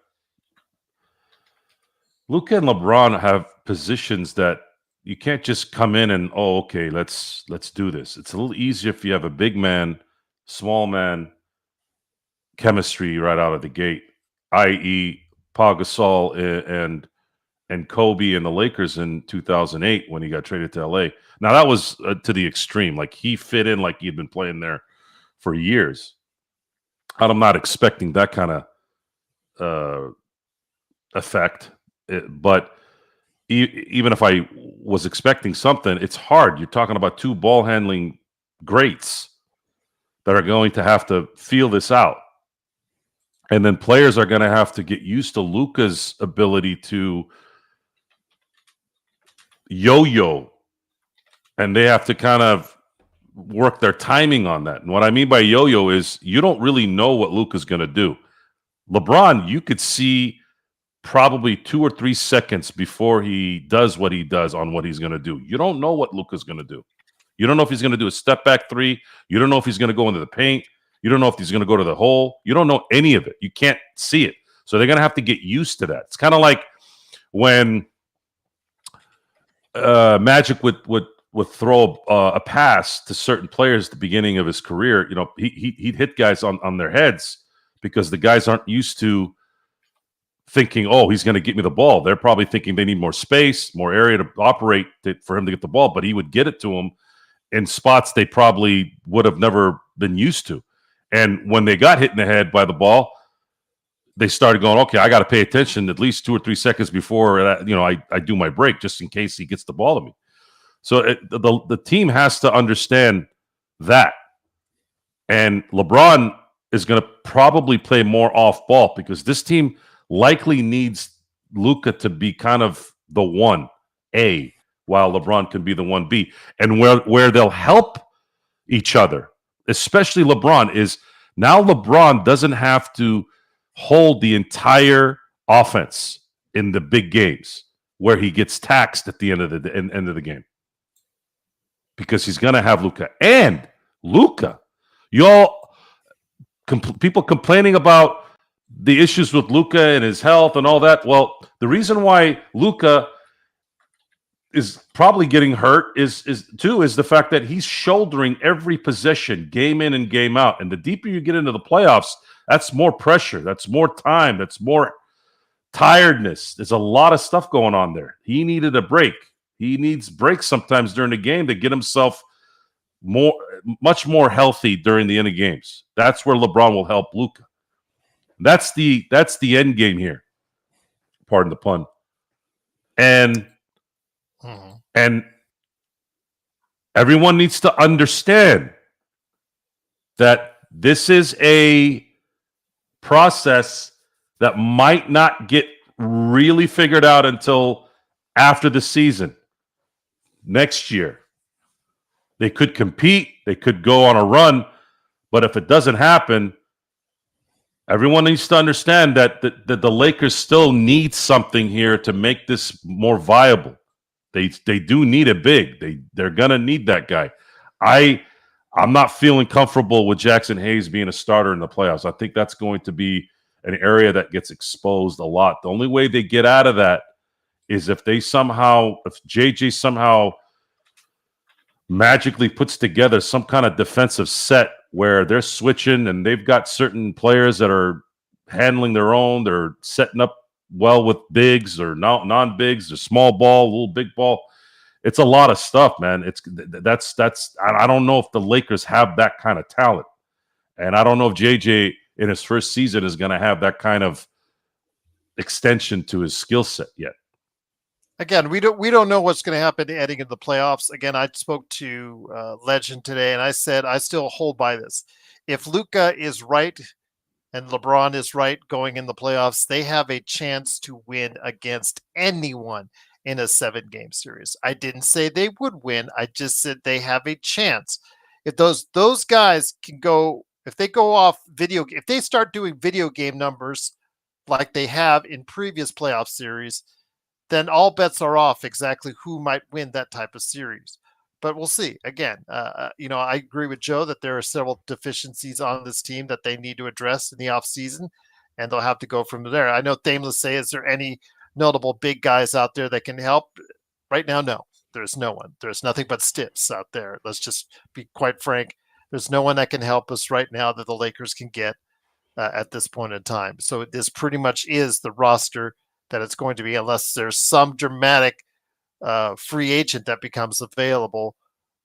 Luka and LeBron have positions that you can't just come in and okay, let's do this. It's a little easier if you have a big man, small man chemistry right out of the gate, i.e., Pau Gasol and Kobe and the Lakers in 2008 when he got traded to LA. Now that was to the extreme. Like he fit in like he'd been playing there for years. I'm not expecting that kind of effect, but even if I was expecting something, it's hard. You're talking about two ball handling greats that are going to have to feel this out. And then players are going to have to get used to Luka's ability to yo-yo, and they have to kind of work their timing on that. And what I mean by yo-yo is you don't really know what Luka's going to do. LeBron, you could see probably 2 or 3 seconds before he does what he does on what he's going to do. You don't know what Luka's going to do. You don't know if he's going to do a step back three. You don't know if he's going to go into the paint. You don't know if he's going to go to the hole. You don't know any of it. You can't see it. So they're going to have to get used to that. It's kind of like when Magic would throw a pass to certain players at the beginning of his career. You know, he'd hit guys on their heads because the guys aren't used to thinking, oh, he's going to get me the ball. They're probably thinking they need more space, more area to operate for him to get the ball, but he would get it to them in spots they probably would have never been used to. And when they got hit in the head by the ball, they started going, okay, I got to pay attention at least 2 or 3 seconds before I do my break just in case he gets the ball to me. So the team has to understand that. And LeBron is going to probably play more off ball because this team likely needs Luka to be kind of the 1A while LeBron can be the 1B. And where they'll help each other, especially LeBron, is now LeBron doesn't have to hold the entire offense in the big games where he gets taxed at the end of the game because he's going to have Luka. And Luka, people complaining about the issues with Luka and his health and all that. Well, the reason why Luka is probably getting hurt is the fact that he's shouldering every possession, game in and game out. And the deeper you get into the playoffs, that's more pressure, that's more time, that's more tiredness. There's a lot of stuff going on there. He needed a break. He needs breaks sometimes during the game to get himself much more healthy during the end of games. That's where LeBron will help Luka. That's the end game here. Pardon the pun. And everyone needs to understand that this is a process that might not get really figured out until after the season. Next year. They could compete, they could go on a run, but if it doesn't happen, everyone needs to understand that the Lakers still need something here to make this more viable. They do need a big. They're gonna need that guy. I'm not feeling comfortable with Jackson Hayes being a starter in the playoffs. I think that's going to be an area that gets exposed a lot. The only way they get out of that is if JJ somehow magically puts together some kind of defensive set where they're switching and they've got certain players that are handling their own. They're setting up well with bigs or non-bigs, or small ball, little big ball. It's a lot of stuff, man. I don't know if the Lakers have that kind of talent. And I don't know if JJ in his first season is going to have that kind of extension to his skill set yet. Again, we don't know what's going to happen heading into the playoffs. Again, I spoke to Legend today, and I said I still hold by this. If Luka is right and LeBron is right going in the playoffs, they have a chance to win against anyone in a 7-game series. I didn't say they would win. I just said they have a chance. If those guys can go, if they go off if they start doing video game numbers like they have in previous playoff series, then all bets are off exactly who might win that type of series. But we'll see. Again, I agree with Joe that there are several deficiencies on this team that they need to address in the offseason, and they'll have to go from there. I know Thameless say, is there any notable big guys out there that can help? Right now, no. There's no one. There's nothing but stiffs out there. Let's just be quite frank. There's no one that can help us right now that the Lakers can get at this point in time. So this pretty much is the roster that it's going to be, unless there's some dramatic free agent that becomes available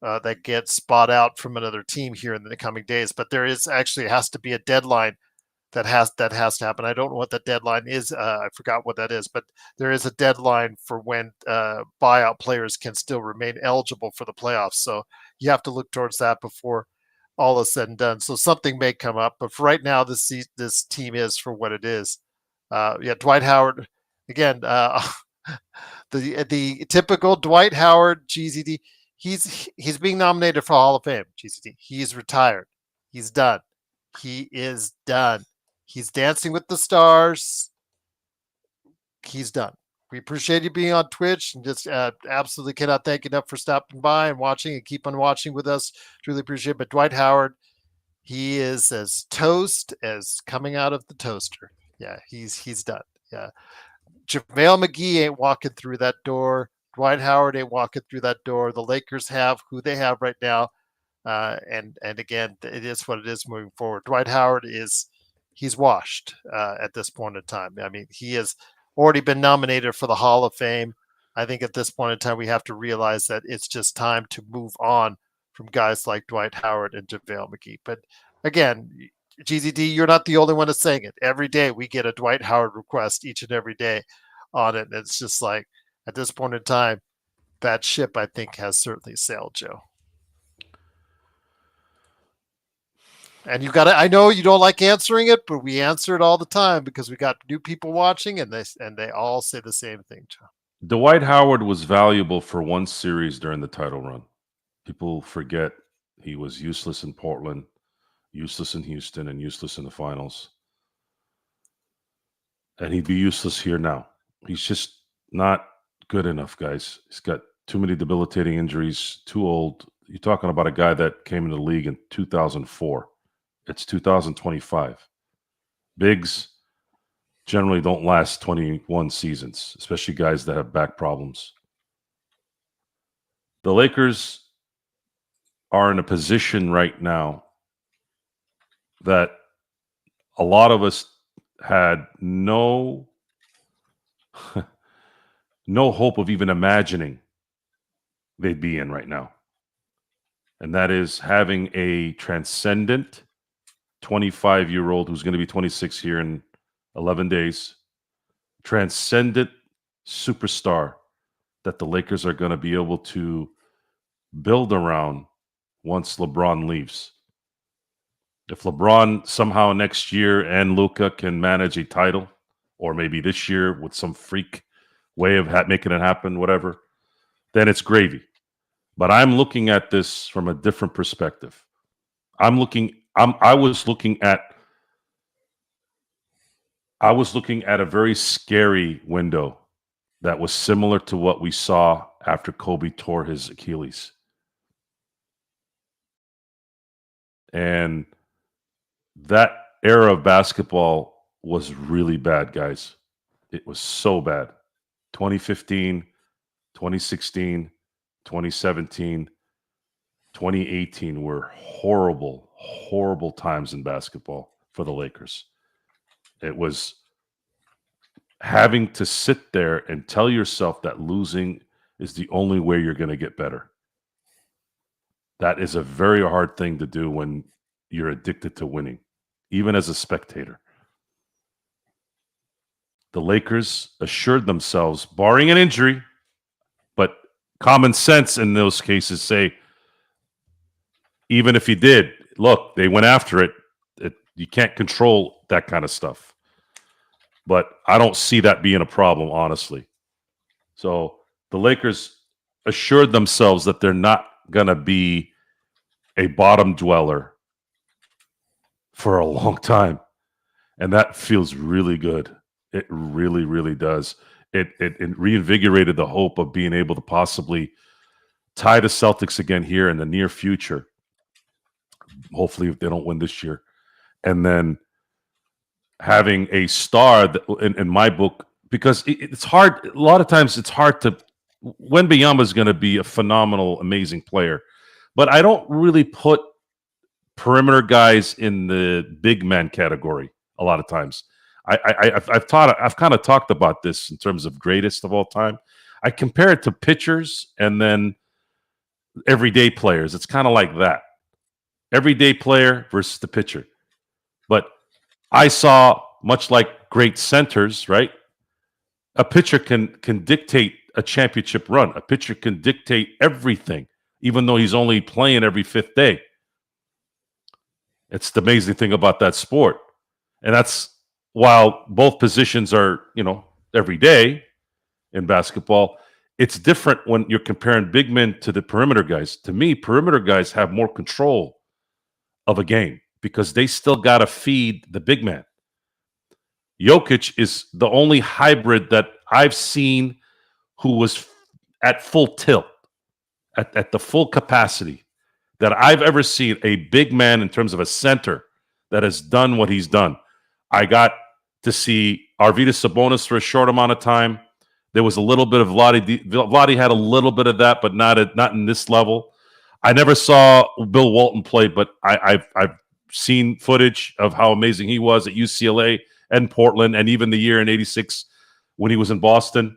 that gets bought out from another team here in the coming days. But there is actually has to be a deadline that has to happen. I don't know what the deadline is. I forgot what that is, but there is a deadline for when buyout players can still remain eligible for the playoffs. So you have to look towards that before all is said and done. So something may come up, but for right now, this team is for what it is. Yeah, Dwight Howard again. The typical Dwight Howard GZD. He's being nominated for Hall of Fame. GZD. He's retired. He's done. He is done. He's dancing with the stars. He's done. We appreciate you being on Twitch and just absolutely cannot thank you enough for stopping by and watching and keep on watching with us. Truly appreciate it. But Dwight Howard, he is as toast as coming out of the toaster. Yeah, he's done. Yeah. JaVale McGee ain't walking through that door. Dwight Howard ain't walking through that door. The Lakers have who they have right now. And again, it is what it is moving forward. Dwight Howard he's washed at this point in time. I mean, he has already been nominated for the Hall of Fame. I think at this point in time, we have to realize that it's just time to move on from guys like Dwight Howard and JaVale McGee. But again, GZD, you're not the only one that's saying it. Every day we get a Dwight Howard request each and every day on it. And it's just like, at this point in time, that ship, I think, has certainly sailed, Joe. And you got to, I know you don't like answering it, but we answer it all the time because we got new people watching and they all say the same thing, Joe. Dwight Howard was valuable for one series during the title run. People forget he was useless in Portland, useless in Houston, and useless in the finals. And he'd be useless here now. He's just not good enough, guys. He's got too many debilitating injuries, too old. You're talking about a guy that came into the league in 2004. It's 2025. Bigs generally don't last 21 seasons, especially guys that have back problems. The Lakers are in a position right now that a lot of us had no hope of even imagining they'd be in right now. And that is having a transcendent 25-year-old who's going to be 26 here in 11 days, transcendent superstar that the Lakers are going to be able to build around once LeBron leaves. If LeBron somehow next year and Luka can manage a title, or maybe this year with some freak way of making it happen, whatever, then it's gravy. But I'm looking at this from a different perspective. I was looking at a very scary window that was similar to what we saw after Kobe tore his Achilles. And that era of basketball was really bad, guys. It was so bad. 2015, 2016, 2017, 2018 were horrible, horrible times in basketball for the Lakers. It was having to sit there and tell yourself that losing is the only way you're going to get better. That is a very hard thing to do when you're addicted to winning, even as a spectator. The Lakers assured themselves, barring an injury, but common sense in those cases say, even if he did, look, they went after it. You can't control that kind of stuff. But I don't see that being a problem, honestly. So the Lakers assured themselves that they're not going to be a bottom dweller for a long time. And that feels really good. It really, really does. It reinvigorated the hope of being able to possibly tie the Celtics again here in the near future. Hopefully, if they don't win this year. And then having a star that, in my book, because it's hard. A lot of times it's hard to. Wembanyama is going to be a phenomenal, amazing player. But I don't really put perimeter guys in the big man category a lot of times. I've kind of talked about this in terms of greatest of all time. I compare it to pitchers and then everyday players. It's kind of like that. Everyday player versus the pitcher. But I saw, much like great centers, right? A pitcher can dictate a championship run. A pitcher can dictate everything, even though he's only playing every fifth day. It's the amazing thing about that sport. And that's while both positions are, every day in basketball, it's different when you're comparing big men to the perimeter guys. To me, perimeter guys have more control of a game because they still got to feed the big man. Jokic is the only hybrid that I've seen who was at full tilt, at the full capacity that I've ever seen a big man in terms of a center that has done what he's done. I got to see Arvydas Sabonis for a short amount of time. There was a little bit of Vlade. Vlade had a little bit of that, but not in this level. I never saw Bill Walton play, but I've seen footage of how amazing he was at UCLA and Portland, and even the year in '86 when he was in Boston.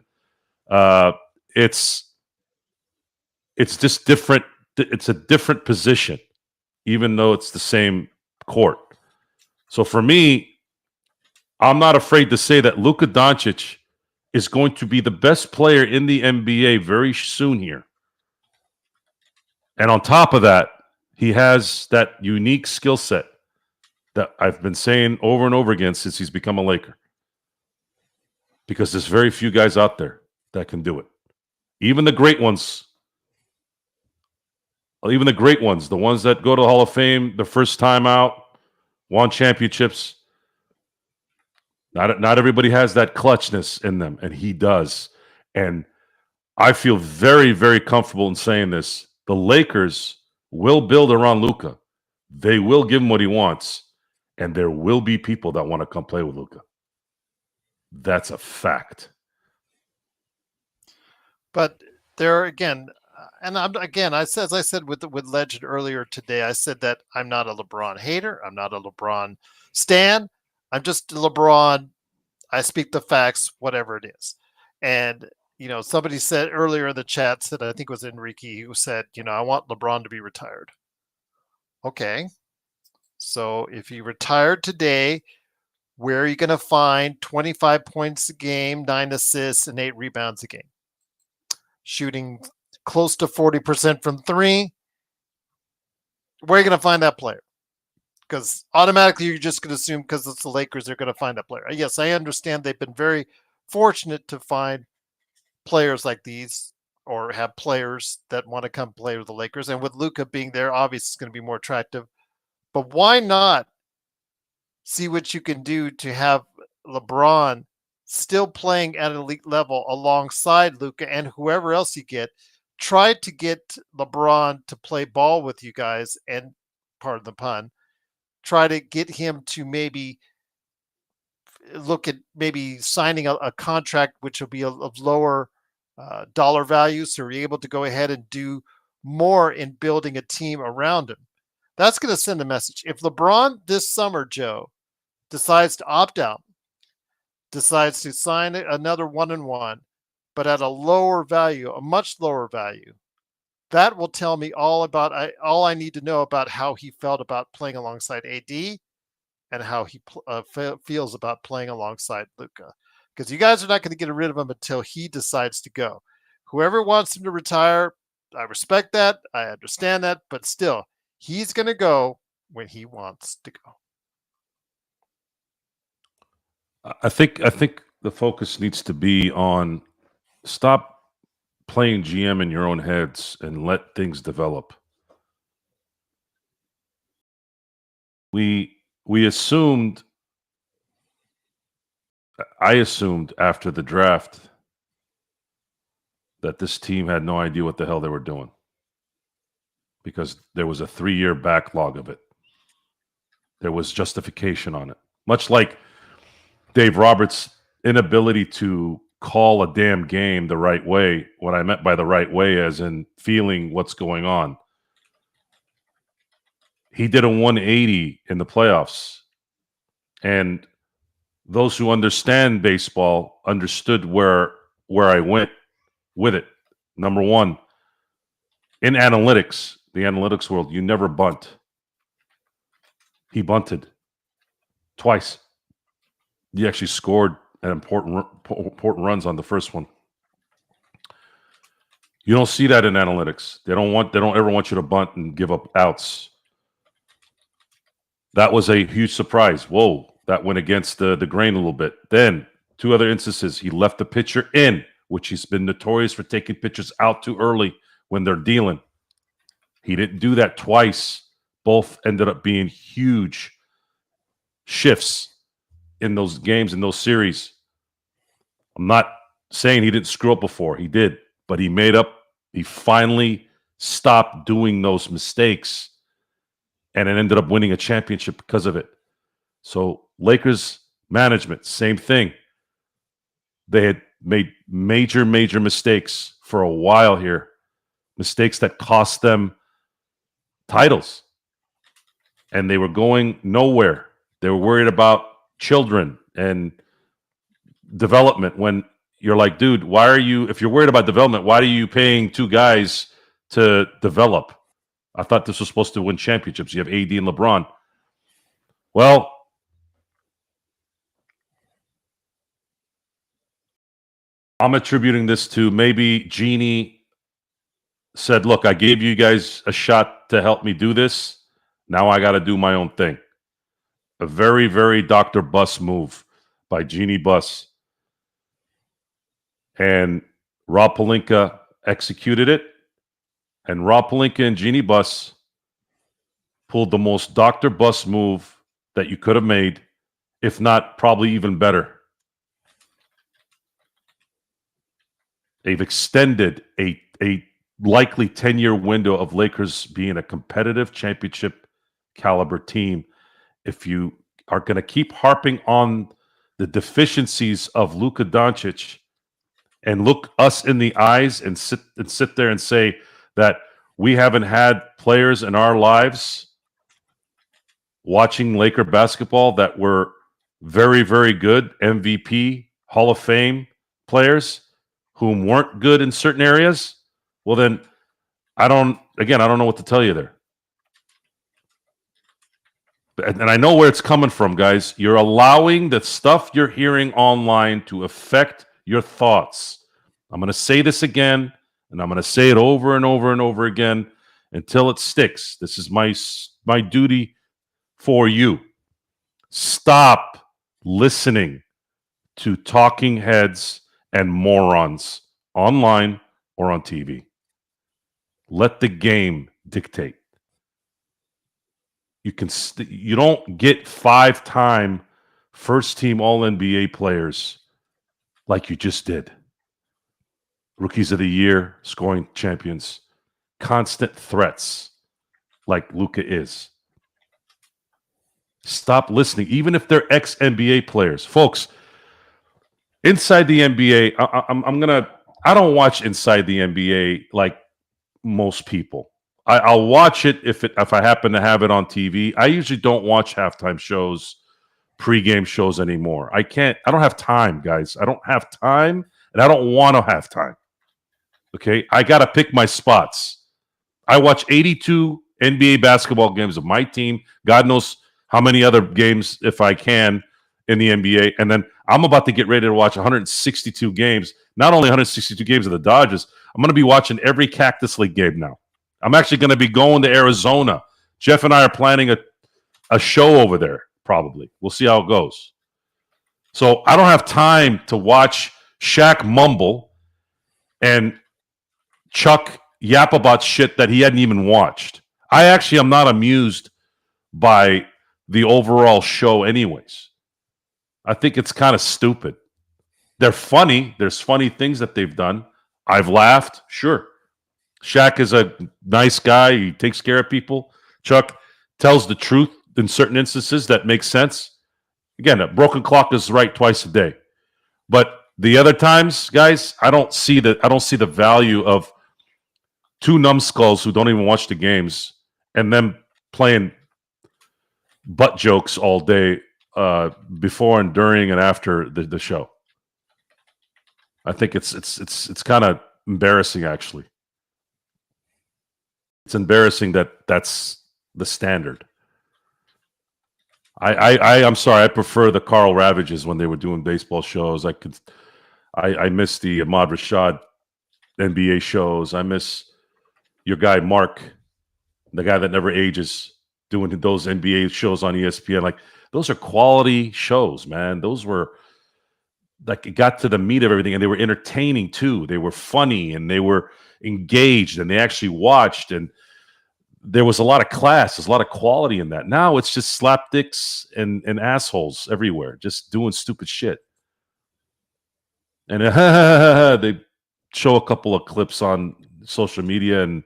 It's just different. It's a different position, even though it's the same court. So for me, I'm not afraid to say that Luka Doncic is going to be the best player in the NBA very soon here. And on top of that, he has that unique skill set that I've been saying over and over again since he's become a Laker. Because there's very few guys out there that can do it. Even the great ones, the ones that go to the Hall of Fame the first time out, won championships. Not everybody has that clutchness in them, and he does. And I feel very, very comfortable in saying this. The Lakers will build around Luka. They will give him what he wants, and there will be people that want to come play with Luka. That's a fact. But there again, and as I said with Legend earlier today, I said that I'm not a LeBron hater. I'm not a LeBron stan. I'm just a LeBron. I speak the facts, whatever it is. And somebody said earlier in the chat, I think it was Enrique, who said, I want LeBron to be retired. Okay. So if he retired today, where are you going to find 25 points a game, 9 assists, and 8 rebounds a game? Shooting close to 40% from three. Where are you going to find that player? Because automatically you're just going to assume because it's the Lakers, they're going to find that player. Yes, I understand they've been very fortunate to find players like these or have players that want to come play with the Lakers. And with Luka being there, obviously it's going to be more attractive. But why not see what you can do to have LeBron still playing at an elite level alongside Luka and whoever else you get? Try to get LeBron to play ball with you guys and, pardon the pun, try to get him to maybe look at maybe signing a contract which will be of lower dollar value, so you're able to go ahead and do more in building a team around him. That's going to send a message. If LeBron this summer, Joe, decides to opt out, decides to sign another 1-and-1, but at a lower value, a much lower value, that will tell me all I need to know about how he felt about playing alongside AD and how he feels about playing alongside Luka. Because you guys are not going to get rid of him until he decides to go. Whoever wants him to retire, I respect that. I understand that. But still, he's going to go when he wants to go. I think the focus needs to be on stop playing GM in your own heads and let things develop. I assumed after the draft that this team had no idea what the hell they were doing because there was a 3-year backlog of it. There was justification on it. Much like Dave Roberts' inability to call a damn game the right way. What I meant by the right way as in feeling what's going on. He did a 180 in the playoffs. And those who understand baseball understood where I went with it. Number one, in analytics, the analytics world, you never bunt. He bunted twice. He actually scored an important runs on the first one. You don't see that in analytics. They don't ever want you to bunt and give up outs. That was a huge surprise. Whoa, that went against the grain a little bit. Then 2 other instances, he left the pitcher in, which he's been notorious for taking pitchers out too early when they're dealing. He didn't do that twice. Both ended up being huge shifts in those games, in those series. I'm not saying he didn't screw up before. He did, but he made up. He finally stopped doing those mistakes, and it ended up winning a championship because of it. So Lakers management, same thing. They had made major mistakes for a while here. Mistakes that cost them titles. And they were going nowhere. They were worried about children and development when you're like, dude, why are you, if you're worried about development, why are you paying 2 guys to develop? I thought this was supposed to win championships. You have AD and LeBron. Well, I'm attributing this to maybe Jeannie said, look, I gave you guys a shot to help me do this. Now I got to do my own thing. A very Dr. Buss move by Jeannie Buss. And Rob Pelinka executed it. And Rob Pelinka and Jeannie Buss pulled the most Dr. Buss move that you could have made, if not probably even better. They've extended a likely 10-year window of Lakers being a competitive championship caliber team. If you are going to keep harping on the deficiencies of Luka Doncic and look us in the eyes and sit there and say that we haven't had players in our lives watching Laker basketball that were very good, MVP, Hall of Fame players whom weren't good in certain areas, well then I don't know what to tell you there. And I know where it's coming from, guys. You're allowing the stuff you're hearing online to affect your thoughts. I'm going to say this again, and I'm going to say it over and over and over again until it sticks. This is my duty for you. Stop listening to talking heads and morons online or on TV. Let the game dictate. You don't get 5-time first-team All-NBA players like you just did. Rookies of the year, scoring champions, constant threats like Luka is. Stop listening, even if they're ex-NBA players. Folks, inside the NBA, I don't watch inside the NBA like most people. I'll watch it if I happen to have it on TV. I usually don't watch halftime shows, pregame shows anymore. I don't have time, guys. I don't have time, and I don't want to have time. Okay? I got to pick my spots. I watch 82 NBA basketball games of my team. God knows how many other games, if I can, in the NBA. And then I'm about to get ready to watch 162 games. Not only 162 games of the Dodgers, I'm going to be watching every Cactus League game now. I'm actually going to be going to Arizona. Jeff and I are planning a show over there, probably. We'll see how it goes. So I don't have time to watch Shaq mumble and Chuck yap about shit that he hadn't even watched. I actually am not amused by the overall show anyways. I think it's kind of stupid. They're funny. There's funny things that they've done. I've laughed, sure. Shaq is a nice guy. He takes care of people. Chuck tells the truth in certain instances that makes sense. Again, a broken clock is right twice a day. But the other times, guys, I don't see the value of 2 numbskulls who don't even watch the games and them playing butt jokes all day before and during and after the show. I think it's kind of embarrassing, actually. It's embarrassing that that's the standard. I'm sorry. I prefer the Carl Ravages when they were doing baseball shows. I miss the Ahmad Rashad NBA shows. I miss your guy Mark, the guy that never ages, doing those NBA shows on ESPN. Like those are quality shows, man. Those were like it got to the meat of everything, and they were entertaining too. They were funny and they were engaged, and they actually watched, and there was a lot of class, there's a lot of quality in that. Now it's just slapdicks and assholes everywhere, just doing stupid shit. And they show a couple of clips on social media, and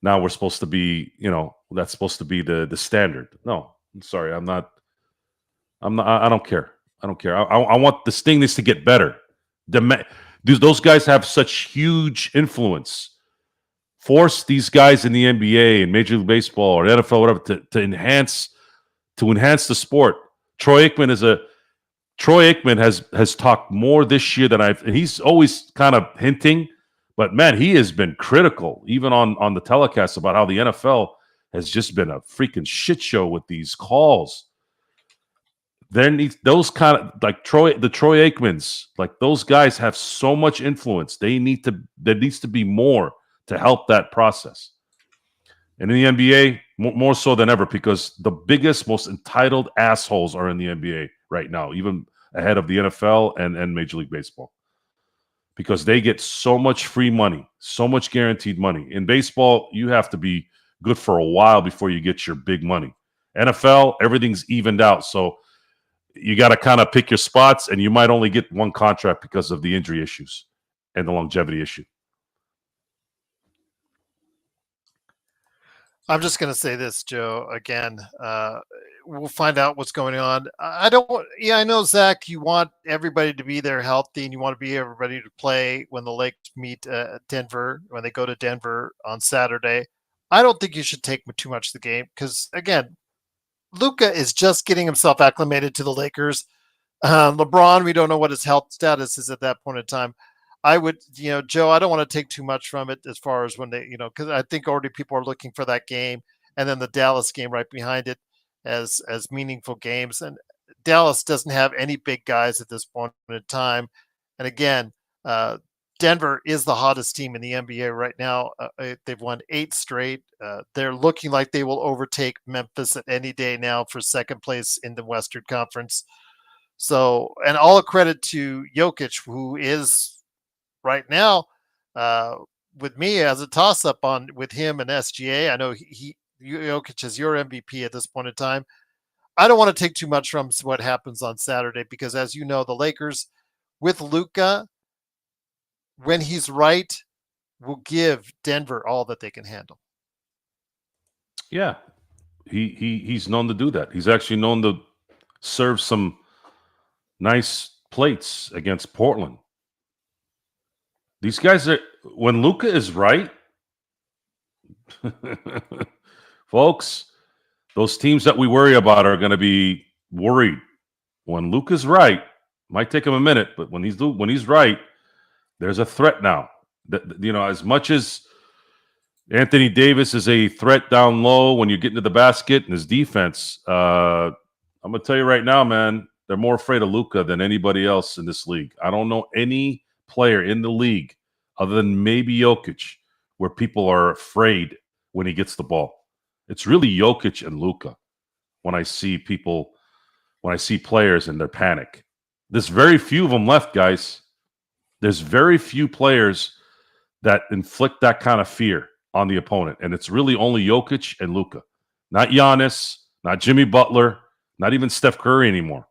now we're supposed to be, that's supposed to be the standard. No, I'm sorry, I'm not. I don't care. I don't care. I want this thing needs to get better. Those guys have such huge influence. Force these guys in the NBA and Major League Baseball or NFL, whatever, to enhance the sport. Troy Aikman has talked more this year than and he's always kind of hinting, but man, he has been critical even on the telecast about how the NFL has just been a freaking shit show with these calls. There needs those kind of like the Troy Aikmans, like those guys have so much influence. There needs to be more to help that process. And in the NBA, more so than ever, because the biggest, most entitled assholes are in the NBA right now, even ahead of the NFL and Major League Baseball, because they get so much free money, so much guaranteed money. In baseball, you have to be good for a while before you get your big money. NFL, everything's evened out. So you got to kind of pick your spots, and you might only get one contract because of the injury issues and the longevity issue. I'm just going to say this, Joe. Again, we'll find out what's going on. I know, Zach, you want everybody to be there healthy, and you want to be everybody to play when the Lakers meet Denver, when they go to Denver on Saturday. I don't think you should take too much of the game because, again, Luka is just getting himself acclimated to the Lakers. LeBron, we don't know what his health status is at that point in time. I would, Joe, I don't want to take too much from it as far as when they, because I think already people are looking for that game and then the Dallas game right behind it as meaningful games. And Dallas doesn't have any big guys at this point in time. And again, Denver is the hottest team in the NBA right now. They've won 8 straight. They're looking like they will overtake Memphis at any day now for second place in the Western Conference. So, and all credit to Jokic, who is right now with me as a toss-up on with him and SGA. I know Jokic is your MVP at this point in time. I don't want to take too much from what happens on Saturday because, as you know, the Lakers with Luka, when he's right, will give Denver all that they can handle. Yeah, he's known to do that. He's actually known to serve some nice plates against Portland. These guys are, when Luka is right, folks, those teams that we worry about are going to be worried. When Luka's right, might take him a minute, but when he's right, there's a threat now. As much as Anthony Davis is a threat down low when you get into the basket and his defense, I'm going to tell you right now, man, they're more afraid of Luka than anybody else in this league. I don't know any player in the league other than maybe Jokic where people are afraid when he gets the ball. It's really Jokic and Luka when I see players and their panic. There's very few of them left, guys. There's very few players that inflict that kind of fear on the opponent. And it's really only Jokic and Luka. Not Giannis, not Jimmy Butler, not even Steph Curry anymore.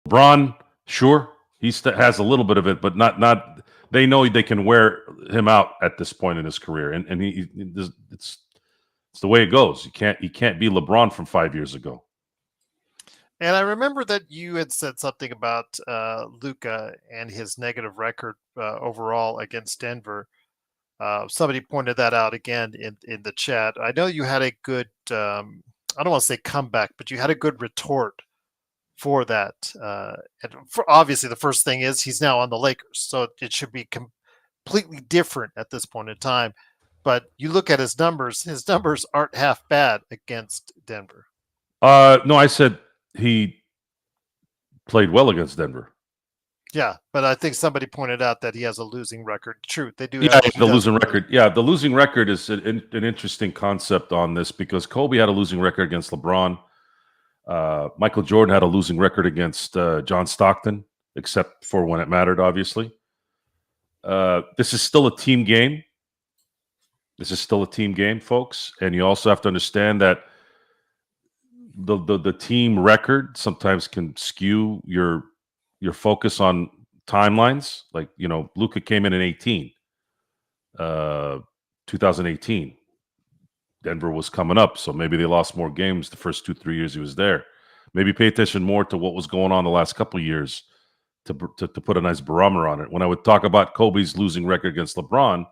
LeBron, sure, he has a little bit of it, but not. They know they can wear him out at this point in his career, and it's the way it goes. You can't be LeBron from 5 years ago. And I remember that you had said something about Luka and his negative record overall against Denver. Somebody pointed that out again in the chat. I know you had a good, I don't want to say comeback, but you had a good retort for that. And obviously, the first thing is he's now on the Lakers, so it should be completely different at this point in time. But you look at his numbers aren't half bad against Denver. No, I said he played well against Denver. Yeah, but I think somebody pointed out that he has a losing record. True, they do Yeah, have the losing record. Yeah, the losing record is an interesting concept on this because Kobe had a losing record against LeBron. Michael Jordan had a losing record against John Stockton, except for when it mattered, obviously. This is still a team game. This is still a team game, folks. And you also have to understand that the team record sometimes can skew your focus on timelines. Like, Luka came in 18, 2018. Denver was coming up, so maybe they lost more games the first 2-3 years he was there. Maybe pay attention more to what was going on the last couple of years to put a nice barometer on it. When I would talk about Kobe's losing record against LeBron,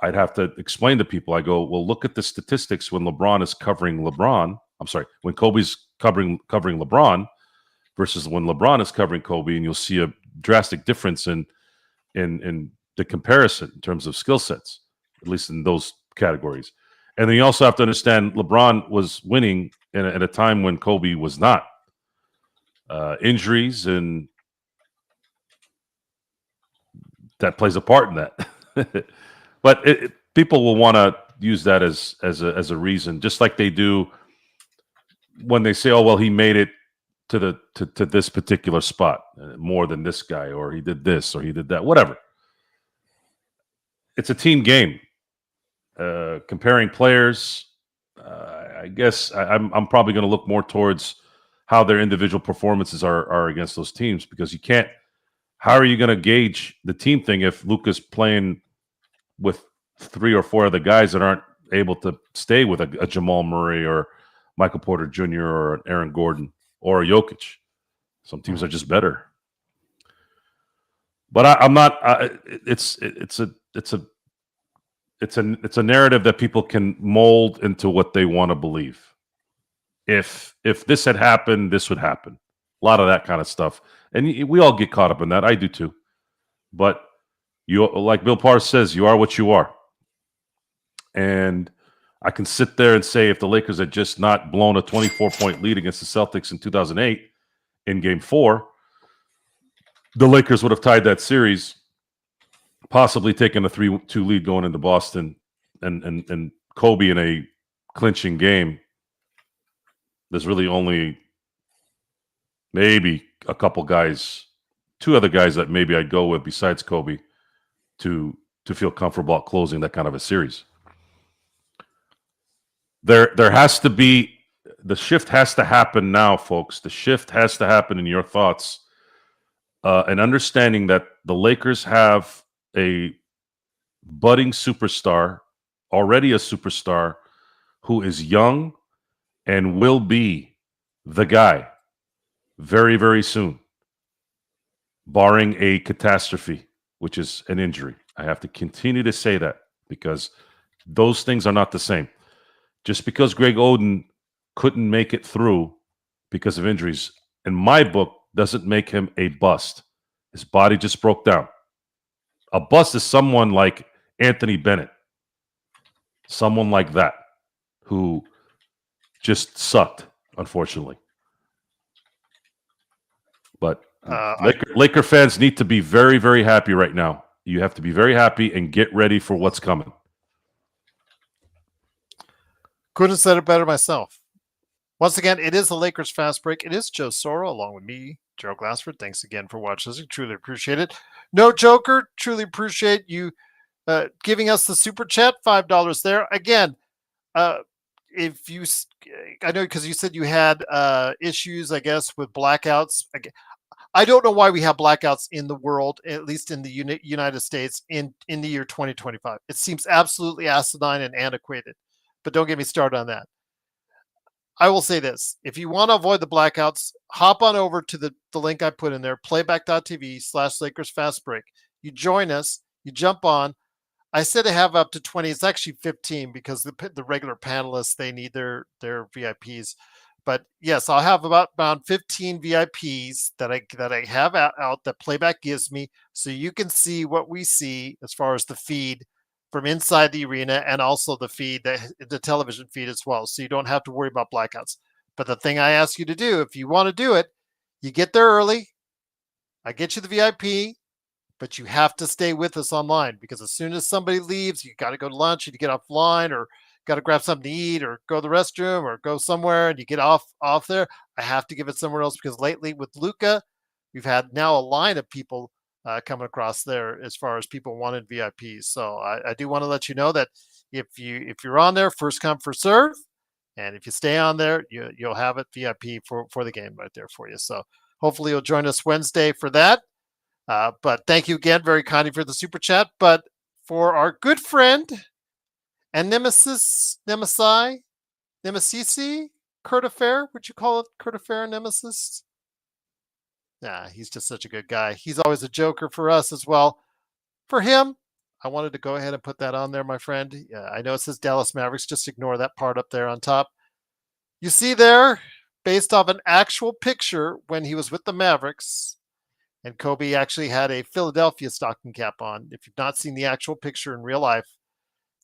I'd have to explain to people. I go, well, look at the statistics when LeBron is covering LeBron. I'm sorry, when Kobe's covering LeBron versus when LeBron is covering Kobe, and you'll see a drastic difference in the comparison in terms of skill sets, at least in those categories. And then you also have to understand LeBron was winning at a time when Kobe was not. Injuries, and that plays a part in that. But people will want to use that as a reason, just like they do when they say, "Oh, well, he made it to this particular spot more than this guy, or he did this, or he did that." Whatever. It's a team game. Comparing players, I guess I'm probably going to look more towards how their individual performances are against those teams, because you can't. How are you going to gauge the team thing if Luka's playing with 3 or 4 other guys that aren't able to stay with a Jamal Murray or Michael Porter Jr. or an Aaron Gordon or a Jokic? Some teams are just better. But I'm not. It's a narrative that people can mold into what they want to believe. If this had happened, this would happen. A lot of that kind of stuff, and we all get caught up in that. I do too. But you, like Bill Parr says, you are what you are. And I can sit there and say, if the Lakers had just not blown a 24-point lead against the Celtics in 2008 in Game 4, the Lakers would have tied that series, possibly taken a 3-2 lead going into Boston, and Kobe in a clinching game. There's really only maybe a couple guys, 2 other guys that maybe I'd go with besides Kobe to feel comfortable about closing that kind of a series. There has to be, the shift has to happen now, folks. The shift has to happen in your thoughts, and understanding that the Lakers have a budding superstar, already a superstar, who is young and will be the guy very, very soon, barring a catastrophe, which is an injury. I have to continue to say that because those things are not the same. Just because Greg Oden couldn't make it through because of injuries, in my book, doesn't make him a bust. His body just broke down. A bust is someone like Anthony Bennett, someone like that, who just sucked, unfortunately. But Laker fans need to be very, very happy right now. You have to be very happy and get ready for what's coming. Couldn't have said it better myself. Once again, it is the Lakers Fast Break. It is Joe Soro along with me, Gerald Glassford. Thanks again for watching. Truly appreciate it. No Joker, truly appreciate you giving us the super chat, $5 there. Again, if you, I know because you said you had issues, I guess, with blackouts. I don't know why we have blackouts in the world, at least in the United States, in the year 2025. It seems absolutely asinine and antiquated. But don't get me started on that. I will say this. If you want to avoid the blackouts, hop on over to the link I put in there, playback.tv/Lakers Fast Break. You join us. You jump on. I said to have up to 20. It's actually 15 because the regular panelists, they need their VIPs. But yes, I'll have about 15 VIPs that I have out that Playback gives me, so you can see what we see as far as the feed from inside the arena, and also the feed, the television feed as well. So you don't have to worry about blackouts. But the thing I ask you to do, if you want to do it, you get there early. I get you the VIP, but you have to stay with us online, because as soon as somebody leaves, you got to go to lunch and you get offline, or got to grab something to eat, or go to the restroom, or go somewhere, and you get off there. I have to give it somewhere else, because lately with Luka, we've had now a line of people coming across there as far as people wanted VIPs. So I do want to let you know that if you're on there, first come first serve, and if you stay on there, you'll have it VIP for the game right there for you. So hopefully you'll join us Wednesday for that. But thank you again, very kindly, for the super chat. But for our good friend and nemesis, Kurt Affair, would you call it Kurt Affair nemesis? Nah, he's just such a good guy. He's always a joker for us as well. For him, I wanted to go ahead and put that on there, my friend. I know it says Dallas Mavericks. Just ignore that part up there on top. You see there, based off an actual picture when he was with the Mavericks, and Kobe actually had a Philadelphia stocking cap on. If you've not seen the actual picture in real life,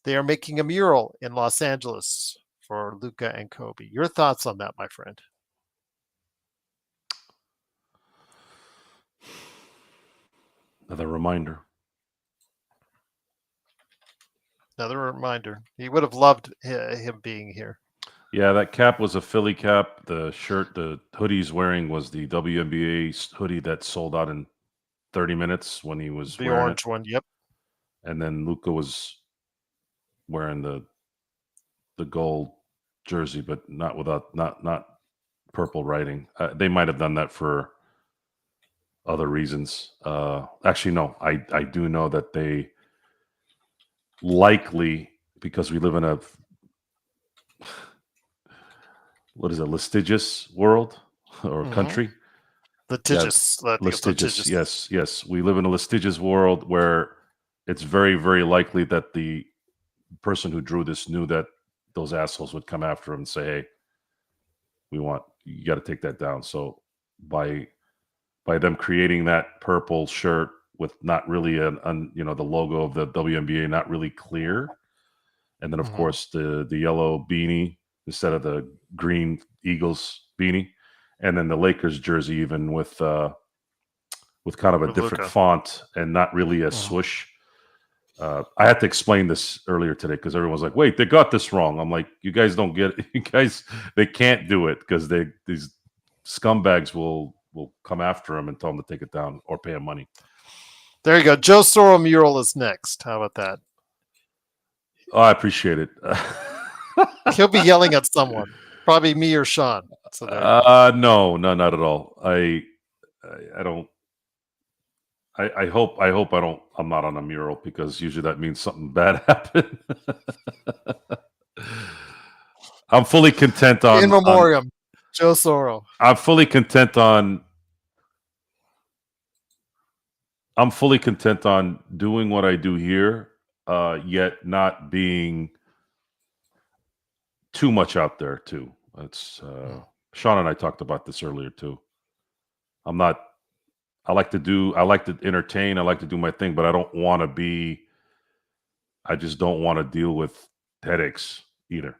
they are making a mural in Los Angeles for Luka and Kobe. Your thoughts on that, my friend? Another reminder. Another reminder. He would have loved him being here. Yeah, that cap was a Philly cap. The shirt, the hoodie he's wearing was the WNBA hoodie that sold out in 30 minutes when he was The wearing orange it. one, yep. And then Luka was wearing the gold jersey, but not purple writing. They might have done that for other reasons. Actually, no. I do know that they likely, because we live in a litigious world or country. Litigious. Yeah, litigious. Yes. We live in a litigious world where it's very, very likely that the person who drew this knew that those assholes would come after him and say, "Hey, you got to take that down." So by them creating that purple shirt with not really the logo of the WNBA not really clear, and then of course the yellow beanie instead of the green Eagles beanie, and then the Lakers jersey even with kind of a different Luka font and not really a swoosh. I had to explain this earlier today because everyone was like, "Wait, they got this wrong." I'm like, "You guys don't get it. You guys, they can't do it because these scumbags will come after him and tell him to take it down or pay him money." There you go. Joe Soro mural is next. How about that? Oh, I appreciate it. He'll be yelling at someone, probably me or Sean. So there you go. No, not at all. I don't. I hope I'm not on a mural because usually that means something bad happened. I'm fully content In memoriam, Joe Soro. I'm fully content on doing what I do here, yet not being too much out there too. It's Sean and I talked about this earlier too. I like to entertain, I like to do my thing, but I just don't want to deal with headaches either.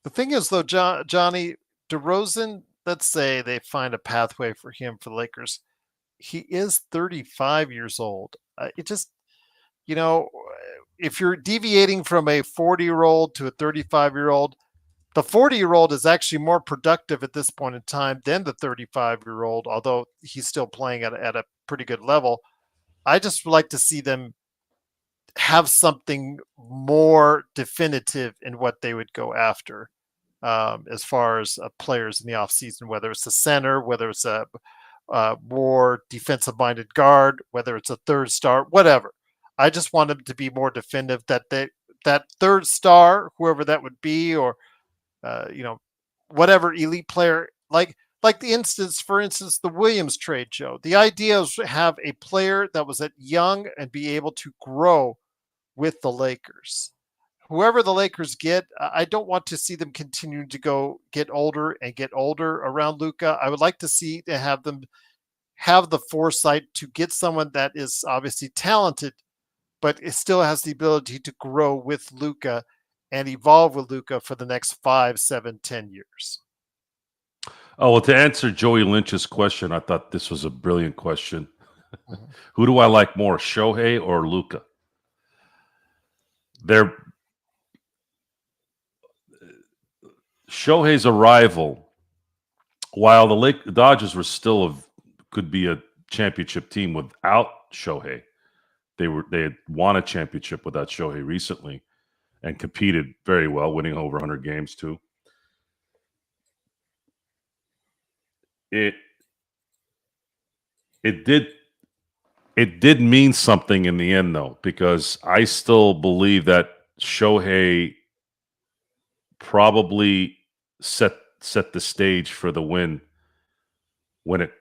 The thing is, though, Johnny DeRozan, let's say they find a pathway for him for the Lakers. He is 35 years old. It just, if you're deviating from a 40-year-old to a 35-year-old, the 40-year-old is actually more productive at this point in time than the 35-year-old, although he's still playing at a pretty good level. I just would like to see them have something more definitive in what they would go after as far as players in the offseason, whether it's a center, whether it's a more defensive-minded guard, whether it's a third star, whatever. I just want them to be more definitive that that third star, whoever that would be, or whatever elite player, like the instance, for instance, the Williams trade, Joe. The idea is to have a player that was at young and be able to grow with the Lakers. Whoever the Lakers get, I don't want to see them continue to get older around Luka. I would like to have them have the foresight to get someone that is obviously talented, but it still has the ability to grow with Luka and evolve with Luka for the next 5, 7, 10 years? Oh, well, to answer Joey Lynch's question, I thought this was a brilliant question. Mhm. Who do I like more, Shohei or Luka? Shohei's arrival, while the Dodgers were still could be a championship team without Shohei. They had won a championship without Shohei recently and competed very well, winning over 100 games too. It did mean something in the end though, because I still believe that Shohei probably set the stage for the win when it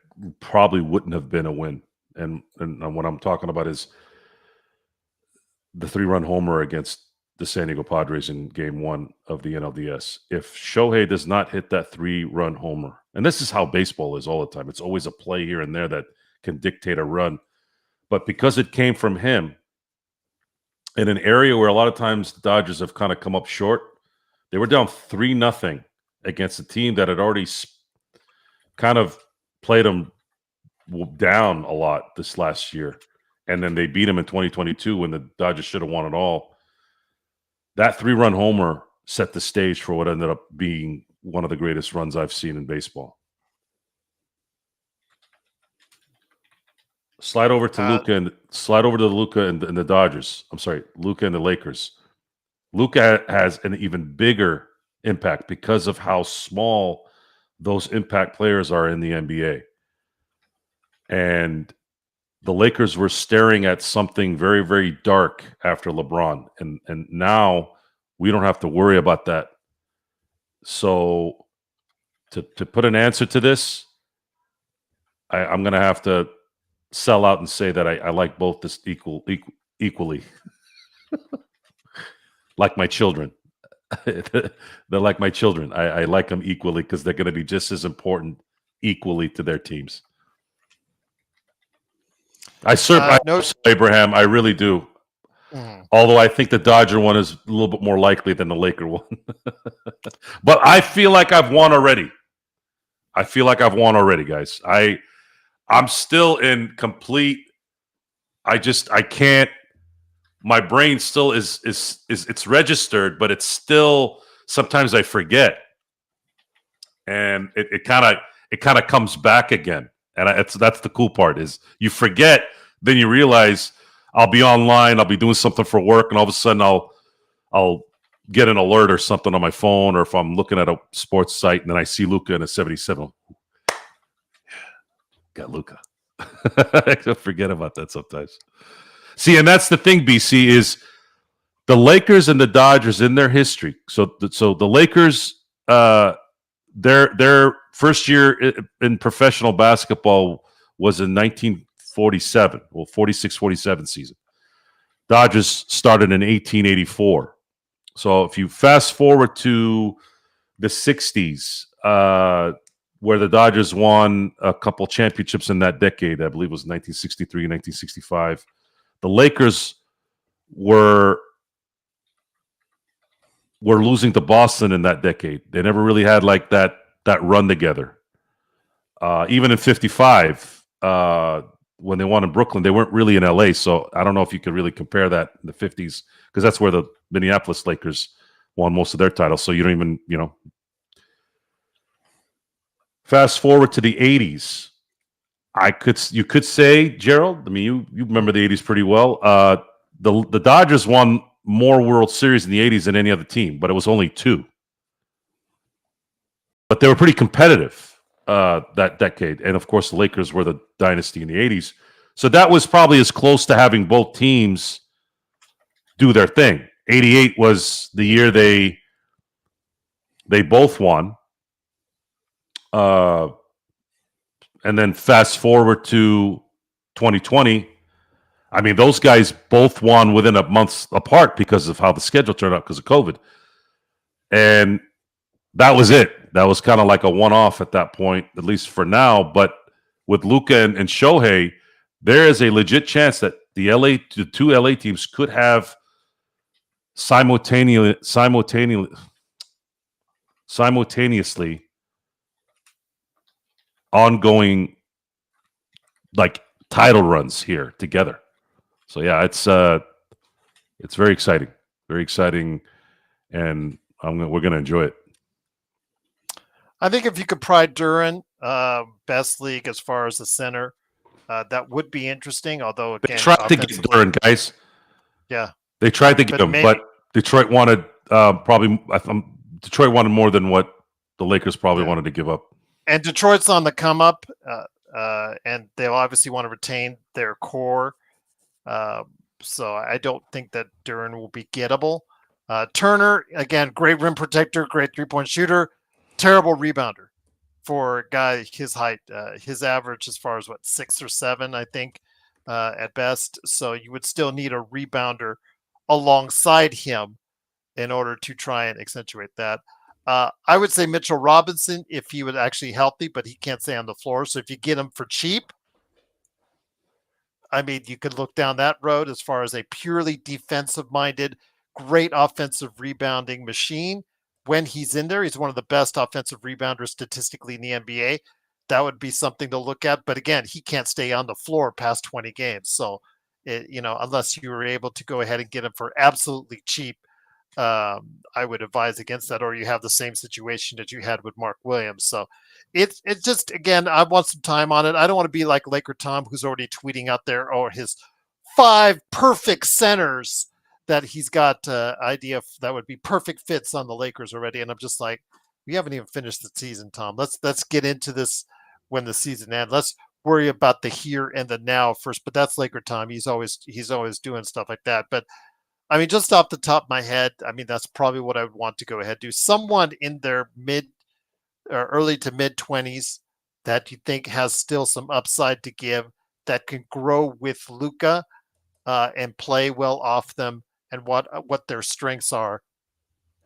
probably wouldn't have been a win. And what I'm talking about is the 3-run homer against the San Diego Padres in Game 1 of the NLDS. If Shohei does not hit that 3-run homer, and this is how baseball is all the time, it's always a play here and there that can dictate a run. But because it came from him in an area where a lot of times the Dodgers have kind of come up short, they were down 3-0 against a team that had already kind of played them down a lot this last year. And then they beat him in 2022 when the Dodgers should have won it all. That 3-run homer set the stage for what ended up being one of the greatest runs I've seen in baseball. Slide over to Luka and the Dodgers. I'm sorry, Luka and the Lakers. Luka has an even bigger impact because of how small those impact players are in the NBA. And the Lakers were staring at something very, very dark after LeBron. And now we don't have to worry about that. So to put an answer to this, I'm going to have to sell out and say that I like both this equally. Like my children. They're like my children. I like them equally because they're going to be just as important equally to their teams. Abraham, I really do. Although I think the Dodger one is a little bit more likely than the Laker one. But I feel like I've won already. Guys. I'm still in complete. I can't. My brain still is it's registered, but it's still sometimes I forget, and it kind of comes back again, and that's the cool part is you forget, then you realize I'll be online, I'll be doing something for work, and all of a sudden I'll get an alert or something on my phone, or if I'm looking at a sports site and then I see Luka in a 77. Got Luka. I forget about that sometimes. See, and that's the thing, BC, is the Lakers and the Dodgers in their history. So the Lakers, their first year in professional basketball was in 1947, 46-47 season. Dodgers started in 1884. So if you fast forward to the 60s, where the Dodgers won a couple championships in that decade, I believe it was 1963 and 1965. The Lakers were losing to Boston in that decade. They never really had like that run together. Even in 55, when they won in Brooklyn, they weren't really in LA. So I don't know if you could really compare that in the 50s, because that's where the Minneapolis Lakers won most of their titles. So you don't even, fast forward to the 80s. You could say, Gerald, I mean, you remember the 80s pretty well. The Dodgers won more World Series in the 80s than any other team, but it was only 2. But they were pretty competitive that decade. And, of course, the Lakers were the dynasty in the 80s. So that was probably as close to having both teams do their thing. 88 was the year they both won. And then fast forward to 2020, I mean, those guys both won within a month apart because of how the schedule turned out because of COVID. And that was it. That was kind of like a one-off at that point, at least for now. But with Luka and Shohei, there is a legit chance that the two LA teams could have simultaneously ongoing like title runs here together. So yeah, it's very exciting, and we're gonna enjoy it. I think if you could pry Duran, best league as far as the center, that would be interesting. Although They again, tried to get Duran, guys. Yeah, they tried to get him, but Detroit wanted Detroit wanted more than what the Lakers probably wanted to give up. And Detroit's on the come up, and they'll obviously want to retain their core. So I don't think that Duran will be gettable. Turner, again, great rim protector, great three-point shooter, terrible rebounder for a guy his height. His average as far as 6 or 7, I think, at best. So you would still need a rebounder alongside him in order to try and accentuate that. I would say Mitchell Robinson if he was actually healthy, but he can't stay on the floor. So if you get him for cheap, I mean, you could look down that road as far as a purely defensive-minded, great offensive rebounding machine. When he's in there, he's one of the best offensive rebounders statistically in the NBA. That would be something to look at. But again, he can't stay on the floor past 20 games. So, unless you were able to go ahead and get him for absolutely cheap, I would advise against that, or you have the same situation that you had with Mark Williams. So it's just, again, I want some time on it. I don't want to be like Laker Tom, who's already tweeting out there, his 5 perfect centers that he's got idea that would be perfect fits on the Lakers already. And I'm just like, we haven't even finished the season, Tom. Let's get into this when the season ends. Let's worry about the here and the now first. But that's Laker Tom. He's always doing stuff like that. But I mean, just off the top of my head, I mean, that's probably what I would want to go ahead and do. Someone in their mid or early to mid 20s that you think has still some upside to give, that can grow with Luka and play well off them, and what their strengths are,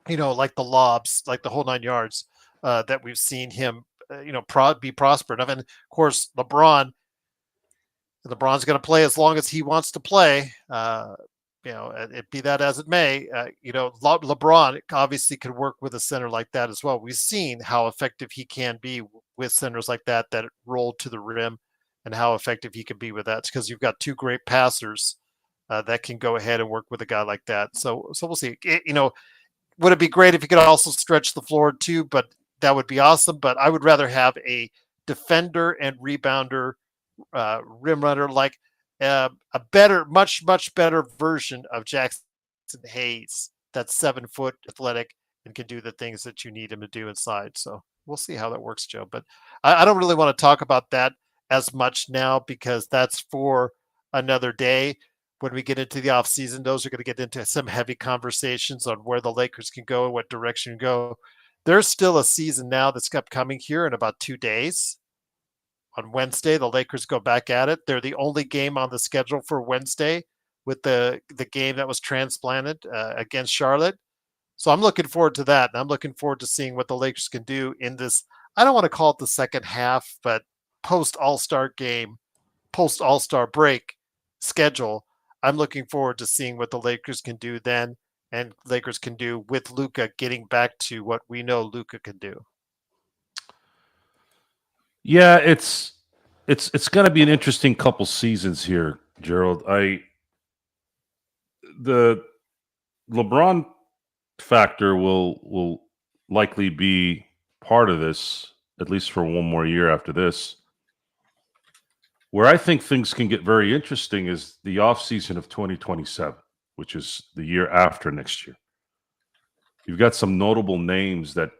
like the lobs, like the whole 9 yards that we've seen him, be prospered of. And of course, LeBron's going to play as long as he wants to play. It be that as it may, LeBron obviously can work with a center like that as well. We've seen how effective he can be with centers like that roll to the rim, and how effective he can be with that. It's because you've got 2 great passers that can go ahead and work with a guy like that. So we'll see. Would it be great if you could also stretch the floor too? But that would be awesome. But I would rather have a defender and rebounder, rim runner, like a better, much better version of Jackson Hayes. That's 7 foot, athletic, and can do the things that you need him to do inside. So we'll see how that works, Joe. But I don't really want to talk about that as much now, because that's for another day. When we get into the offseason, those are going to get into some heavy conversations on where the Lakers can go and what direction go. There's still a season now that's upcoming here in about 2 days. On Wednesday, the Lakers go back at it. They're the only game on the schedule for Wednesday, with the game that was transplanted against Charlotte. So I'm looking forward to that. And I'm looking forward to seeing what the Lakers can do in this, I don't want to call it the second half, but post-All-Star game, post-All-Star break schedule. I'm looking forward to seeing what the Lakers can do then, and Lakers can do with Luka getting back to what we know Luka can do. Yeah, it's going to be an interesting couple seasons here, Gerald. The LeBron factor will likely be part of this, at least for one more year after this. Where I think things can get very interesting is the offseason of 2027, which is the year after next year. You've got some notable names that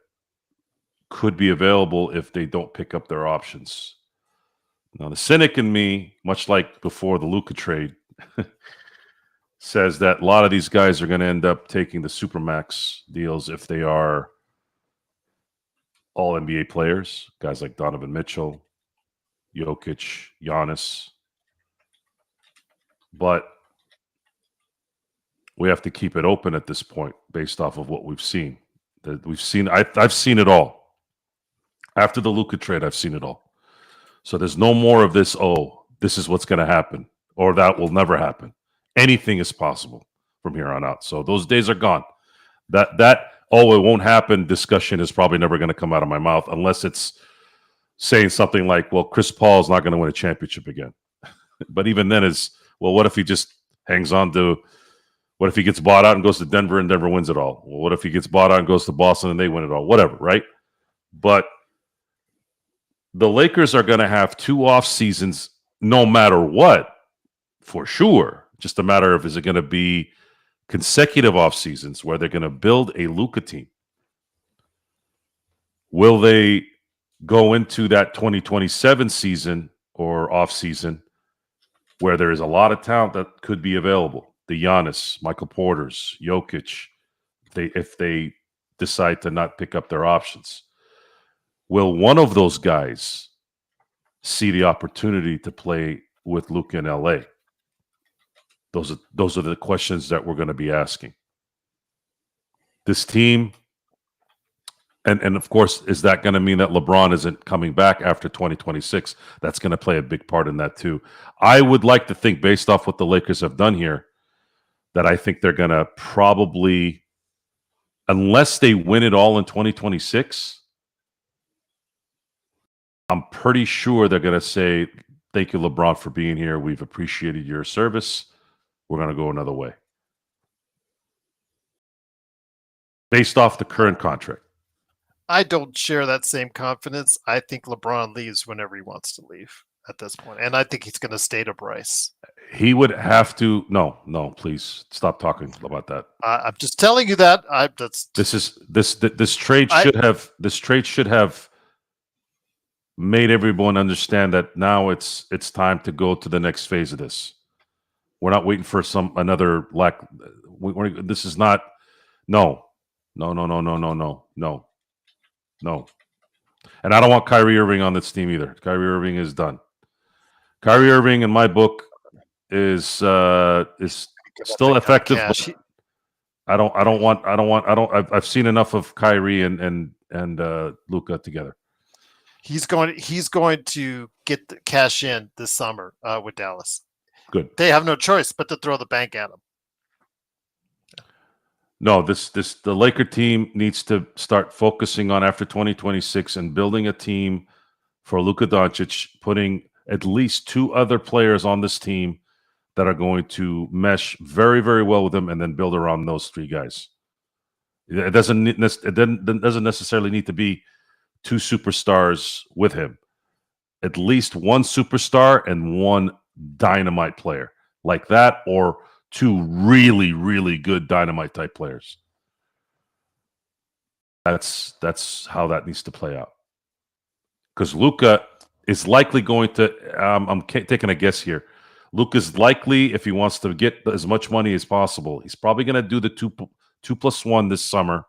could be available if they don't pick up their options. Now, the cynic in me, much like before the Luka trade, says that a lot of these guys are going to end up taking the Supermax deals if they are all NBA players, guys like Donovan Mitchell, Jokic, Giannis. But we have to keep it open at this point based off of what we've seen. I've seen it all. After the Luka trade, I've seen it all. So there's no more of this, oh, this is what's going to happen, or that will never happen. Anything is possible from here on out. So those days are gone. Oh, it won't happen discussion is probably never going to come out of my mouth unless it's saying something like, well, Chris Paul is not going to win a championship again. But even then is, well, what if he just hangs on to, what if he gets bought out and goes to Denver and Denver wins it all? Well, what if he gets bought out and goes to Boston and they win it all? Whatever, right? But the Lakers are going to have 2 off seasons no matter what, for sure. Just a matter of, is it going to be consecutive off seasons where they're going to build a Luka team? Will they go into that 2027 season or off season where there is a lot of talent that could be available? The Giannis, Michael Porters, Jokic, if they decide to not pick up their options. Will one of those guys see the opportunity to play with Luka in LA? Those are the questions that we're going to be asking. This team, and of course, is that going to mean that LeBron isn't coming back after 2026? That's going to play a big part in that too. I would like to think, based off what the Lakers have done here, that I think they're going to probably, unless they win it all in 2026, I'm pretty sure they're going to say, thank you, LeBron, for being here. We've appreciated your service. We're going to go another way. Based off the current contract. I don't share that same confidence. I think LeBron leaves whenever he wants to leave at this point. And I think he's going to stay to Bryce. He would have to. No, please stop talking about that. I'm just telling you that. This trade should have made everyone understand that now it's time to go to the next phase of this. We're not waiting for another lack. This is not. No. And I don't want Kyrie Irving on this team either. Kyrie Irving is done. Kyrie Irving, in my book, is still effective. But I've seen enough of Kyrie and Luka together. He's going to get the cash in this summer with Dallas. Good. They have no choice but to throw the bank at him. No, the Laker team needs to start focusing on after 2026 and building a team for Luka Doncic, putting at least 2 other players on this team that are going to mesh very, very well with him, and then build around those 3 guys. It doesn't necessarily need to be 2 superstars with him. At least 1 superstar and 1 dynamite player like that, or 2 really, really good dynamite type players. That's how that needs to play out. Because Luka is likely going to. I'm taking a guess here. Luka's likely, if he wants to get as much money as possible, he's probably going to do the 2+1 this summer,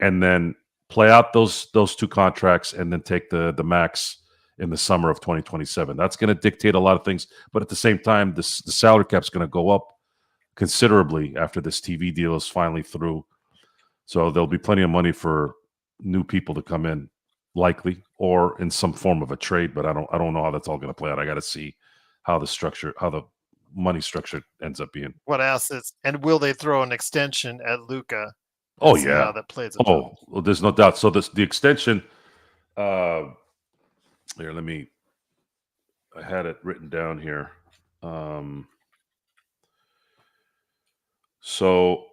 and then play out those 2 contracts, and then take the max in the summer of 2027. That's going to dictate a lot of things, but at the same time, the salary cap's going to go up considerably after this TV deal is finally through. So there'll be plenty of money for new people to come in, likely, or in some form of a trade. But I don't know how that's all going to play out. I got to see how the money structure ends up being. What assets, and will they throw an extension at Luka? Oh yeah, how that plays out. Well, there's no doubt. So the extension. Here, I had it written down here. So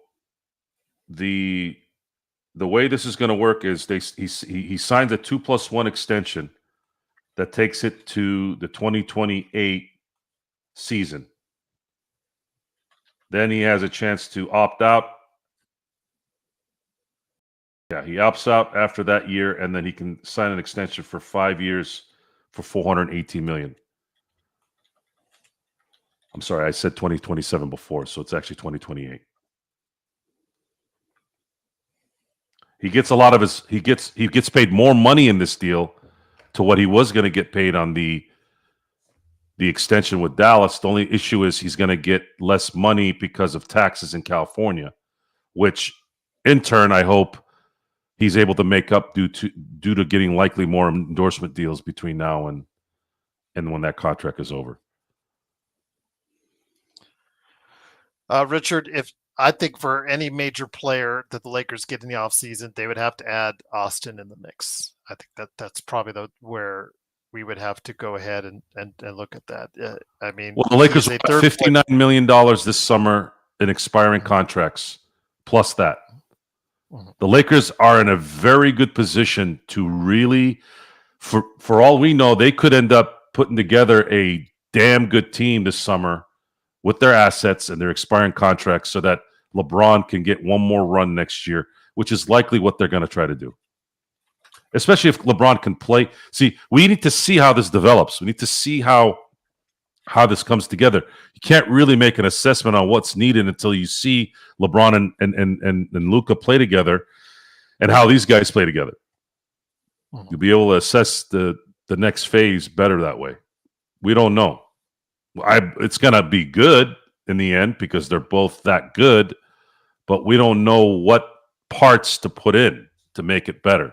the way this is going to work is he signs a 2+1 extension that takes it to the 2028 season. Then he has a chance to opt out. Yeah, he opts out after that year, and then he can sign an extension for 5 years for $418 million. I'm sorry, I said 2027 before, so it's actually 2028. He gets a lot of his. He gets paid more money in this deal to what he was going to get paid on the extension with Dallas. The only issue is he's going to get less money because of taxes in California, which in turn I hope he's able to make up due to getting likely more endorsement deals between now and and when that contract is over. Richard, if I think for any major player that the Lakers get in the offseason, they would have to add Austin in the mix. I think that's probably where we would have to go ahead and look at that. I mean, well, the Lakers he's a will have $59 million this summer in expiring contracts, plus that. Mm-hmm. The Lakers are in a very good position to really, for all we know, they could end up putting together a damn good team this summer with their assets and their expiring contracts so that LeBron can get one more run next year, which is likely what they're going to try to do. Especially if LeBron can play. See, we need to see how this develops. We need to see how this comes together. You can't really make an assessment on what's needed until you see LeBron and Luka play together and how these guys play together. You'll be able to assess the next phase better that way. We don't know. It's going to be good in the end because they're both that good, but we don't know what parts to put in to make it better.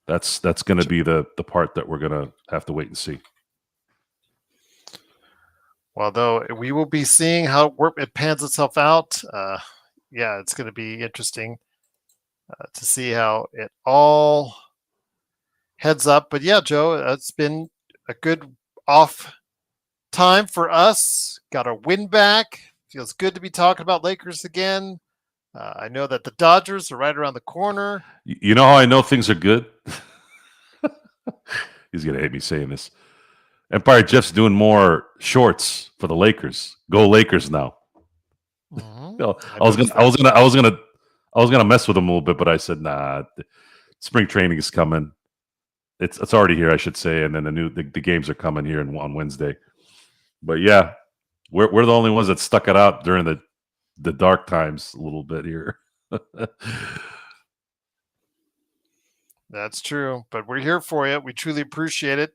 That's going to be the part that we're going to have to wait and see. Well, though, we will be seeing how it pans itself out. Yeah, it's going to be interesting to see how it all heads up. But yeah, Joe, it's been a good off time for us. Got our win back. Feels good to be talking about Lakers again. I know that the Dodgers are right around the corner. You know how I know things are good? He's going to hate me saying this. Empire Jeff's doing more shorts for the Lakers. Go Lakers now. Mm-hmm. No, I was gonna mess with him a little bit, but I said, nah. Spring training is coming. It's already here, I should say, and then the games are coming here on Wednesday. But yeah, we're the only ones that stuck it out during the dark times a little bit here. That's true, but we're here for you. We truly appreciate it.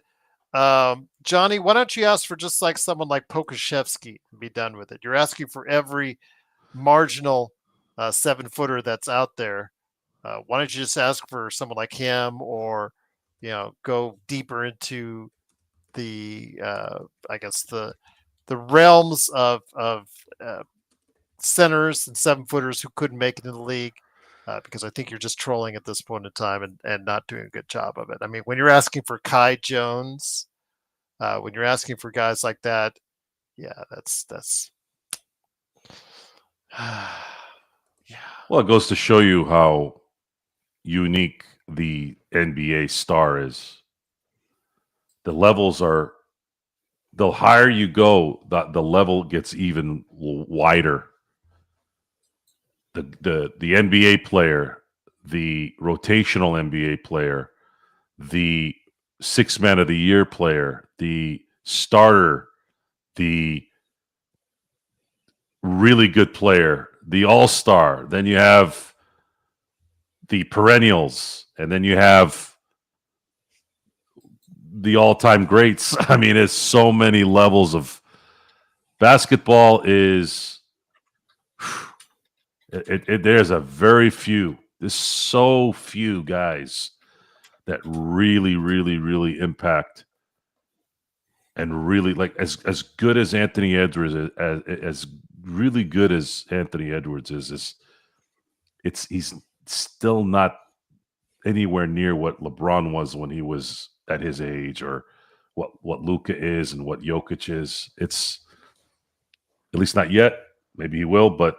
Johnny, why don't you ask for just like someone like Pokashevsky and be done with it? You're asking for every marginal 7-footer that's out there. Why don't you just ask for someone like him, or go deeper into the I guess the realms of centers and 7-footers who couldn't make it in the league, because I think you're just trolling at this point in time and not doing a good job of it. I mean, when you're asking for Kai Jones, when you're asking for guys like that, yeah, that's yeah. Well, it goes to show you how unique the NBA star is. The levels are, the higher you go, the level gets even wider. The NBA player, the rotational NBA player, the 6 Man of the Year player, the starter, the really good player, the all-star. Then you have the perennials, and then you have the all-time greats. I mean, it's so many levels of basketball. Is there's so few guys that really impact and really, like, as good as Anthony Edwards is, as really good as Anthony Edwards is he's still not anywhere near what LeBron was when he was at his age, or what Luka is and what Jokic is. It's at least not yet. Maybe he will, but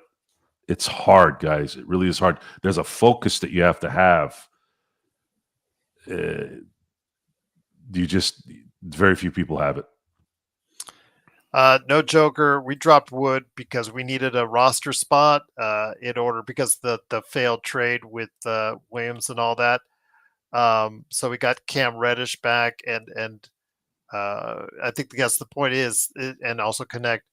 it's hard, guys. It really is hard. There's a focus that you have to have. Very few people have it. No joker. We dropped Wood because we needed a roster spot in order, because the failed trade with Williams and all that. So we got Cam Reddish back, and I think the point is, and also connect.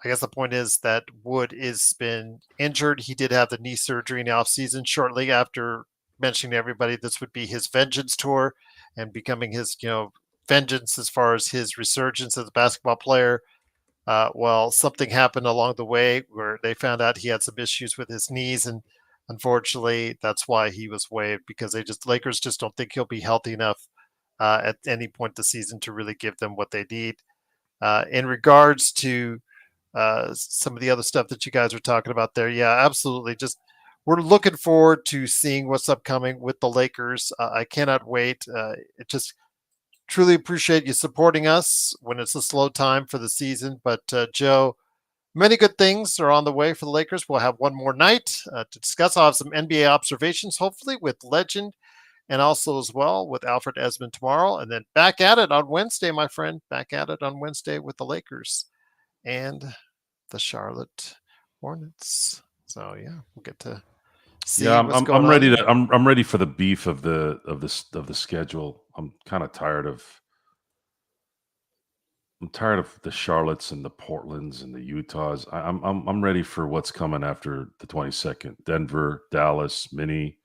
I guess the point is that Wood is been injured. He did have the knee surgery in the offseason shortly after mentioning to everybody this would be his vengeance tour and becoming his vengeance as far as his resurgence as a basketball player. Well, something happened along the way where they found out he had some issues with his knees, and unfortunately, that's why he was waived, because Lakers just don't think he'll be healthy enough at any point in the season to really give them what they need. In regards to some of the other stuff that you guys were talking about there, yeah, absolutely. Just we're looking forward to seeing what's upcoming with the Lakers. I cannot wait. It just truly appreciate you supporting us when it's a slow time for the season. But Joe, many good things are on the way for the Lakers. We'll have one more night to discuss. I'll have some NBA observations, hopefully, with Legend and also as well with Alfred Esmond tomorrow. And then back at it on Wednesday, my friend. Back at it on Wednesday with the Lakers and the Charlotte Hornets. So yeah, we'll get to see Yeah, what's I'm going I'm on ready there. to I'm ready for the beef of the schedule. I'm tired of the Charlottes and the Portlands and the Utahs. I'm ready for what's coming after the 22nd. Denver, Dallas, Mini,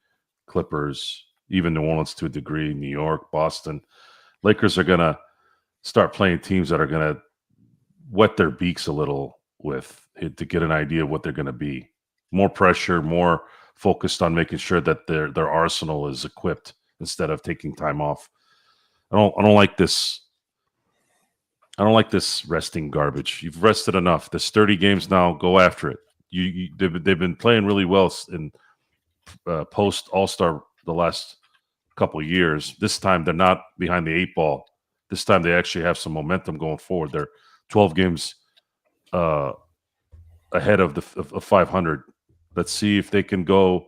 Clippers, even New Orleans to a degree, New York, Boston. Lakers are gonna start playing teams that are gonna wet their beaks a little with it to get an idea of what they're gonna be. More pressure, more focused on making sure that their arsenal is equipped instead of taking time off. I don't like this. I don't like this resting garbage. You've rested enough. There's 30 games now. Go after it. They've been playing really well in post All Star the last couple of years. This time they're not behind the eight ball. This time they actually have some momentum going forward. They're 12 games ahead of of 500. Let's see if they can go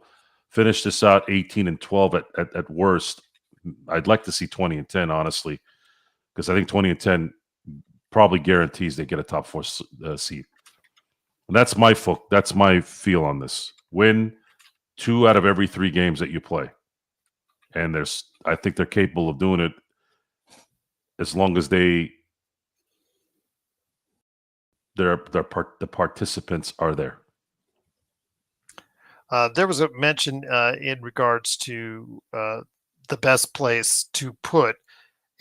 finish this out 18 and 12 at worst. I'd like to see 20 and 10, honestly, because I think 20 and 10 probably guarantees they get a top four seed. And that's my feel on this. Win 2 out of every 3 games that you play. And I think they're capable of doing it as long as the participants are there. There was a mention in regards to the best place to put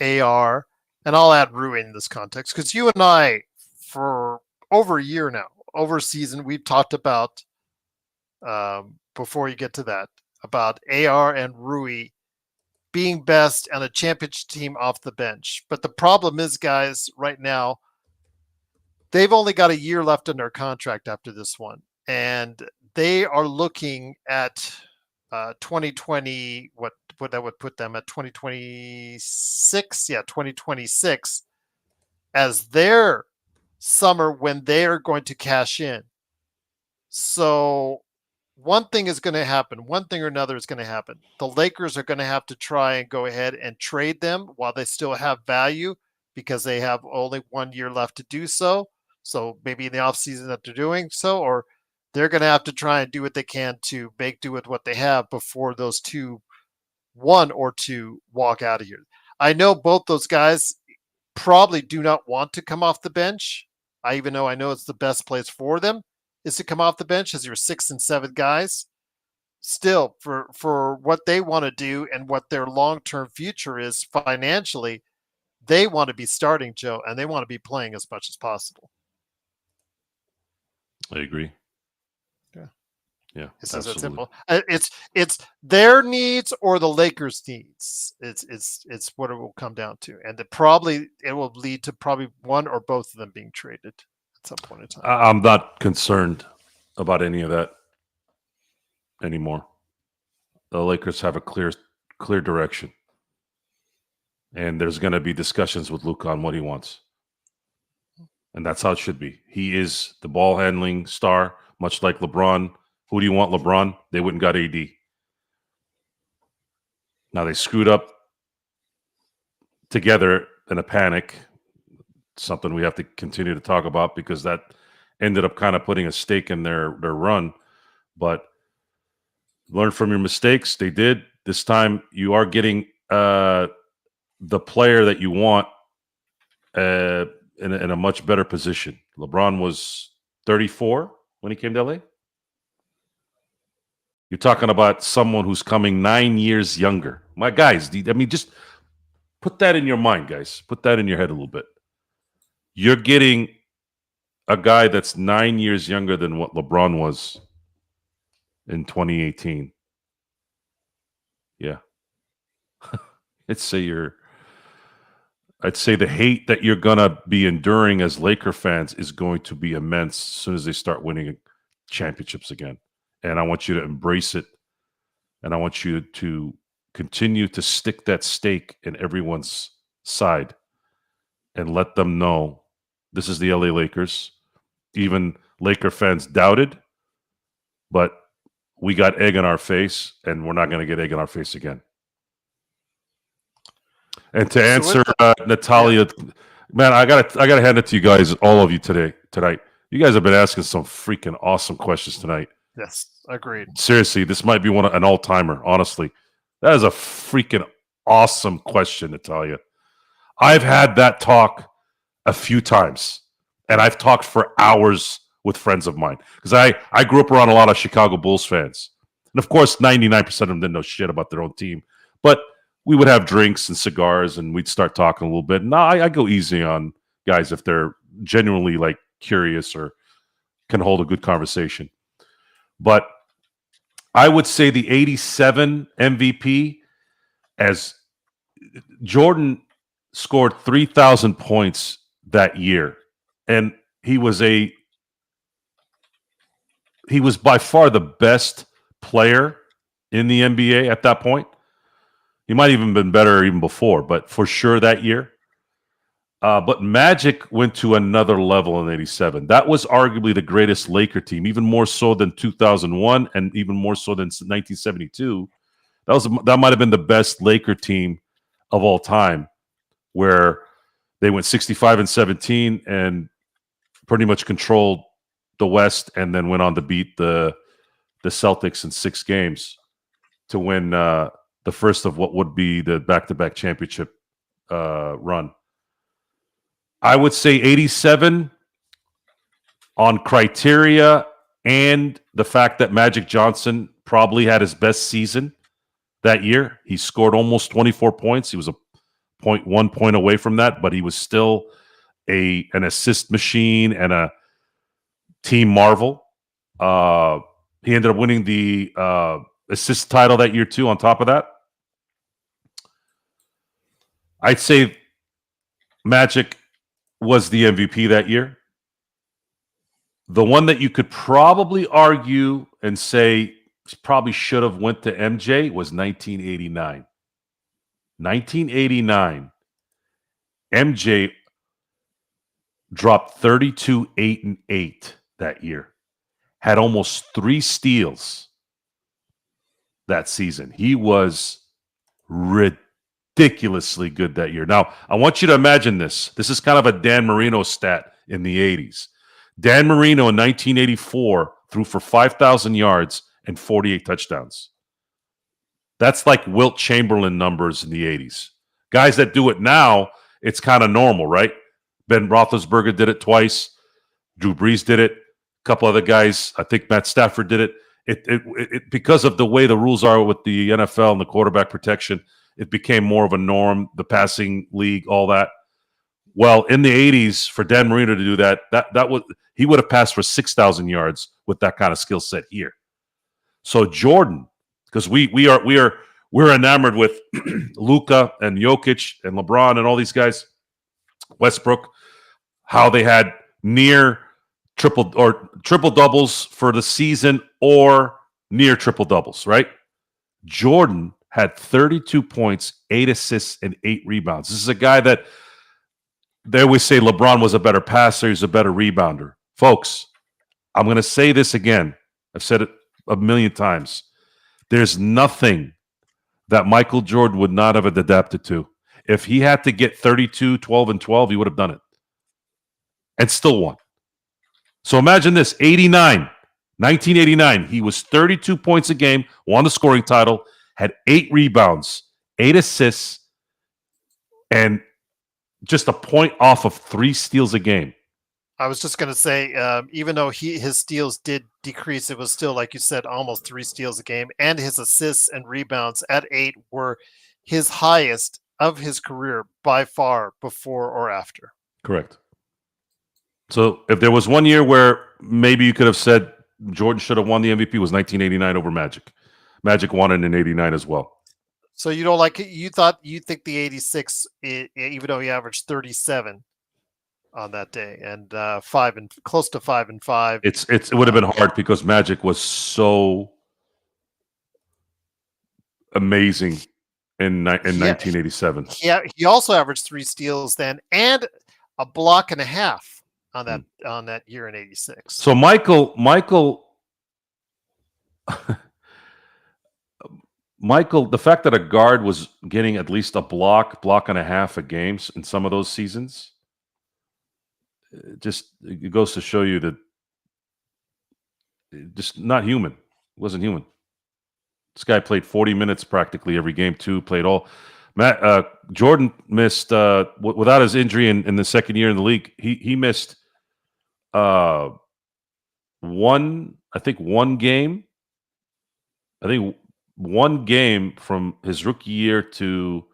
AR, and I'll add Rui in this context because you and I, for over a year now, over a season, we've talked about, before you get to that, about AR and Rui being best on a championship team off the bench. But the problem is, guys, right now, they've only got a year left in their contract after this one. And they are looking at 2020, what that would put them at 2026. Yeah, 2026 as their summer when they are going to cash in. So one thing is going to happen. One thing or another is going to happen. The Lakers are going to have to try and go ahead and trade them while they still have value because they have only 1 year left to do so. So maybe in the offseason that they're doing so, or they're going to have to try and do what they can to make do with what they have before those one or two walk out of here. I know both those guys probably do not want to come off the bench. I know it's the best place for them is to come off the bench as your 6 and 7 guys. Still, for what they want to do and what their long-term future is financially, they want to be starting, Joe, and they want to be playing as much as possible. I agree. Yeah, it's absolutely. that simple. It's their needs or the Lakers' needs. It's what it will come down to, and it will lead to probably one or both of them being traded at some point in time. I'm not concerned about any of that anymore. The Lakers have a clear direction, and there's going to be discussions with Luka on what he wants, and that's how it should be. He is the ball handling star, much like LeBron. Who do you want, LeBron? They wouldn't got AD. Now they screwed up together in a panic, something we have to continue to talk about because that ended up kind of putting a stake in their run. But learn from your mistakes. They did. This time you are getting the player that you want in a much better position. LeBron was 34 when he came to LA. You're talking about someone who's coming 9 years younger. My guys, just put that in your mind, guys. Put that in your head a little bit. You're getting a guy that's 9 years younger than what LeBron was in 2018. Yeah. Let's say you're I'd say the hate that you're going to be enduring as Laker fans is going to be immense as soon as they start winning championships again. And I want you to embrace it. And I want you to continue to stick that stake in everyone's side and let them know this is the LA Lakers. Even Laker fans doubted, but we got egg on our face, and we're not going to get egg on our face again. And to answer Natalia, man, I gotta hand it to you guys, all of you tonight. You guys have been asking some freaking awesome questions tonight. Yes, agreed. Seriously, this might be an all-timer, honestly. That is a freaking awesome question, Natalia. I've had that talk a few times, and I've talked for hours with friends of mine because I grew up around a lot of Chicago Bulls fans. And of course, 99% of them didn't know shit about their own team. But we would have drinks and cigars, and we'd start talking a little bit. And I go easy on guys if they're genuinely like curious or can hold a good conversation. But I would say the 87 MVP, as Jordan scored 3,000 points that year. And he was by far the best player in the NBA at that point. He might even been better even before, but for sure that year. But Magic went to another level in 87. That was arguably the greatest Laker team, even more so than 2001 and even more so than 1972. That might have been the best Laker team of all time, where they went 65-17 and pretty much controlled the West, and then went on to beat the Celtics in 6 games to win the first of what would be the back-to-back championship run. I would say 87 on criteria and the fact that Magic Johnson probably had his best season that year. He scored almost 24 points. He was a 1 point away from that, but he was still an assist machine and a team marvel. He ended up winning the assist title that year too on top of that. I'd say Magic was the MVP that year. The one that you could probably argue and say probably should have went to MJ was 1989. 1989, MJ dropped 32, 8, and 8 that year. Had almost 3 steals that season. He was ridiculously good that year. Now, I want you to imagine this. This is kind of a Dan Marino stat in the 80s. Dan Marino in 1984 threw for 5,000 yards and 48 touchdowns. That's like Wilt Chamberlain numbers in the 80s. Guys that do it now, it's kind of normal, right? Ben Roethlisberger did it twice. Drew Brees did it. A couple other guys, I think Matt Stafford did it. It because of the way the rules are with the NFL and the quarterback protection, it became more of a norm, the passing league, all that. Well, in the 80s, for Dan Marino to do that was he would have passed for 6,000 yards with that kind of skill set here. So Jordan, because we're enamored with Luka and Jokic and LeBron and all these guys, Westbrook, how they had near triple doubles for the season or near triple doubles, right? Jordan had 32 points, 8 assists, and 8 rebounds. This is a guy that they always say LeBron was a better passer, he's a better rebounder. Folks, I'm going to say this again. I've said it a million times. There's nothing that Michael Jordan would not have adapted to. If he had to get 32, 12, and 12, he would have done it. And still won. So imagine this, 1989, he was 32 points a game, won the scoring title, had 8 rebounds, 8 assists, and just a point off of 3 steals a game. I was just going to say, even though his steals did decrease, it was still, like you said, almost 3 steals a game. And his assists and rebounds at 8 were his highest of his career by far, before or after. Correct. So if there was one year where maybe you could have said Jordan should have won the MVP, was 1989 over Magic. Magic won it in 89 as well. So you don't like it? You think the 86, even though he averaged 37 on that day and close to 5-5. It would have been hard because Magic was so amazing in 1987. He also averaged 3 steals then and a block and a half on that year in 86. So Michael, the fact that a guard was getting at least a block and a half a game in some of those seasons, it goes to show you that just not human. It wasn't human. This guy played 40 minutes practically every game too. Played all. Jordan missed without his injury in the second year in the league. He missed one game. I think one game from his rookie year to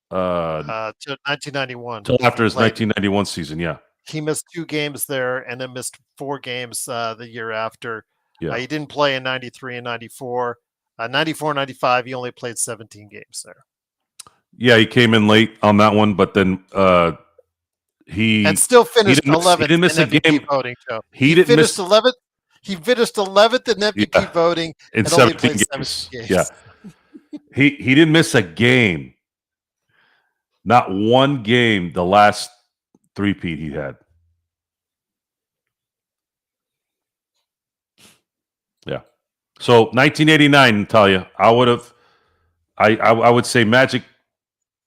1991. Till after his 1991 season, yeah. He missed 2 games there and then missed 4 games the year after. Yeah. He didn't play in 93 and 94. 94 and 95, he only played 17 games there. Yeah, he came in late on that one, but then he still finished 11th. He didn't miss in a MVP game. Voting. Joe. He didn't finished miss 11th. He finished 11th in MVP voting in and 17 only played games. 17 games. Yeah, he didn't miss a game. Not one game. The last three-peat he had. Yeah. So 1989, Natalia, I would say Magic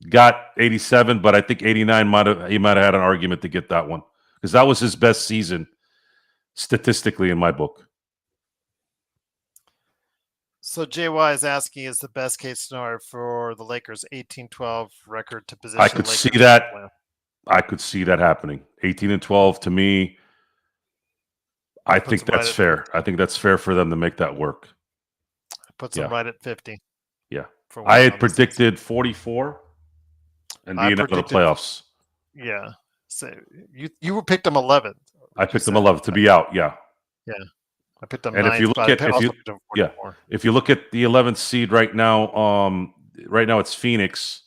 got 87, but I think 89 he might have had an argument to get that one because that was his best season statistically in my book. So JY is asking, is the best case scenario for the Lakers 18-12 record to position? I could see that. I could see that happening. 18-12 to me. I think that's fair. I think that's fair for them to make that work. Puts them right at 50. Yeah. I had predicted 44 and being out of the playoffs. Yeah. So you picked them 11th. I picked them 11th to be out. Yeah. Yeah. I picked them. And 9th, if you look at the 11th seed right now, it's Phoenix,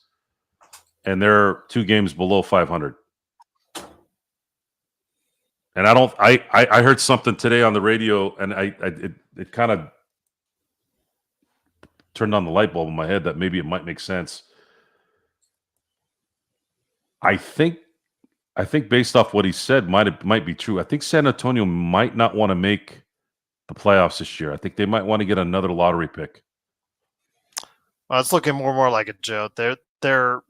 and they're 2 games below 500. And I heard something today on the radio, and it kind of turned on the light bulb in my head that maybe it might make sense. I think based off what he said might be true. I think San Antonio might not want to make the playoffs this year. I think they might want to get another lottery pick. Well, it's looking more and more like it, Joe. They're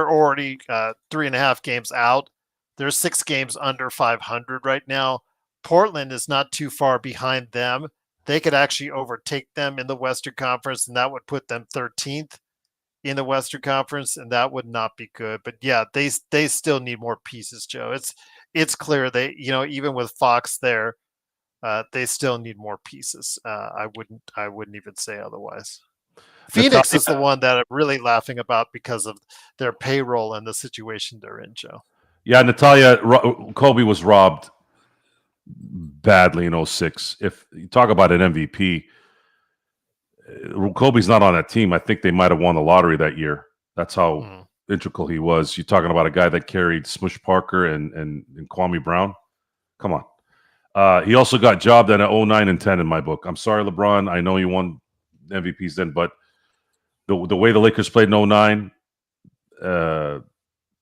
already 3.5 games out. They're 6 games under 500 right now. Portland is not too far behind them. They could actually overtake them in the Western Conference, and that would put them 13th in the Western Conference, and that would not be good. But yeah, they still need more pieces, Joe. It's clear they, even with Fox there, they still need more pieces. I wouldn't even say otherwise. Phoenix is the one that I'm really laughing about because of their payroll and the situation they're in, Joe. Yeah, Natalia, Kobe was robbed badly in 06. If you talk about an MVP, Kobe's not on that team. I think they might have won the lottery that year. That's how integral he was. You're talking about a guy that carried Smush Parker and Kwame Brown. Come on. He also got jobbed at 09 and 10 in my book. I'm sorry, LeBron. I know you won MVPs then, but the way the Lakers played in 09, the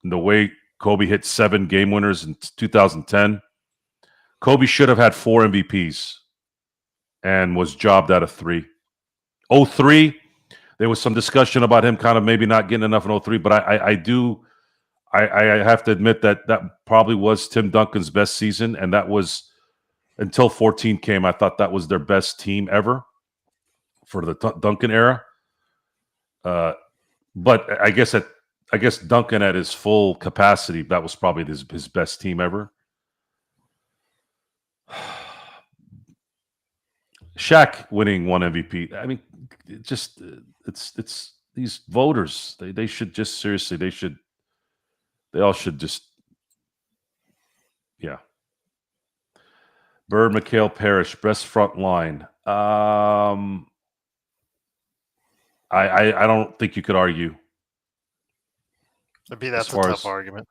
way Kobe hit 7 game winners in 2010, Kobe should have had 4 MVPs and was jobbed out of 3. 03, there was some discussion about him kind of maybe not getting enough in 03, but I have to admit that probably was Tim Duncan's best season, and that was until 14 came. I thought that was their best team ever for the Duncan era. But I guess Duncan at his full capacity, that was probably his best team ever. Shaq winning 1 MVP. I mean, it's these voters. They should just seriously. They all should just. Yeah. Bird, McHale, Parrish, best front line. I I don't think you could argue. Maybe As that's a far tough as argument.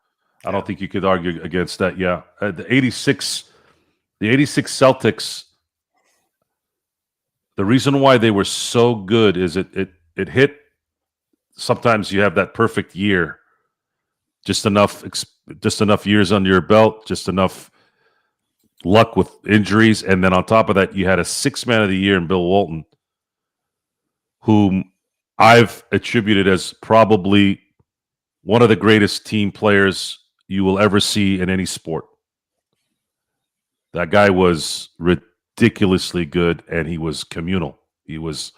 I don't think you could argue against that. Yeah, the '86 Celtics. The reason why they were so good is it hit. Sometimes you have that perfect year, just enough years under your belt, just enough luck with injuries, and then on top of that, you had a 6-man of the year in Bill Walton, whom I've attributed as probably one of the greatest team players you will ever see in any sport. That guy was ridiculously good, and he was communal. He was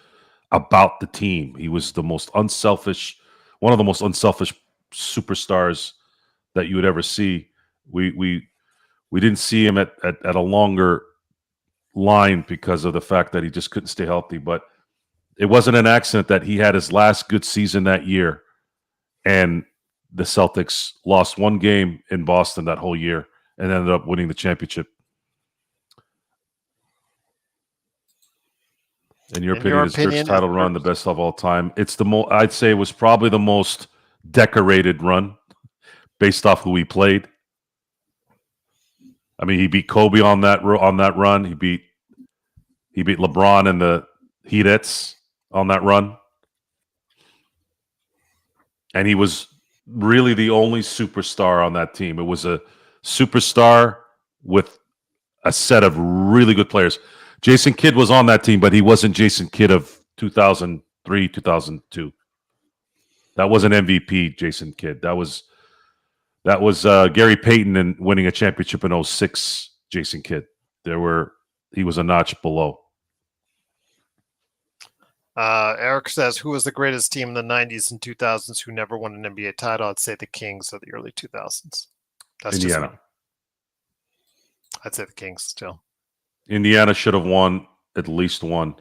about the team. He was the most unselfish, one of the most unselfish superstars that you would ever see. We didn't see him at a longer line because of the fact that he just couldn't stay healthy. But it wasn't an accident that he had his last good season that year, and the Celtics lost one game in Boston that whole year and ended up winning the championship. In your opinion, is Dirk's title run the best of all time? It's the most. I'd say it was probably the most decorated run, based off who he played. I mean, he beat Kobe on that run. He beat LeBron and the Heatettes on that run, and he was really the only superstar on that team. It was a superstar with a set of really good players. Jason Kidd was on that team, but he wasn't Jason Kidd of 2003, 2002. That wasn't MVP Jason Kidd. That was Gary Payton and winning a championship in 06 Jason Kidd. He was a notch below. Eric says, who was the greatest team in the 90s and 2000s who never won an NBA title? I'd say the Kings of the early 2000s. That's Indiana. I'd say the Kings still. Indiana should have won at least one.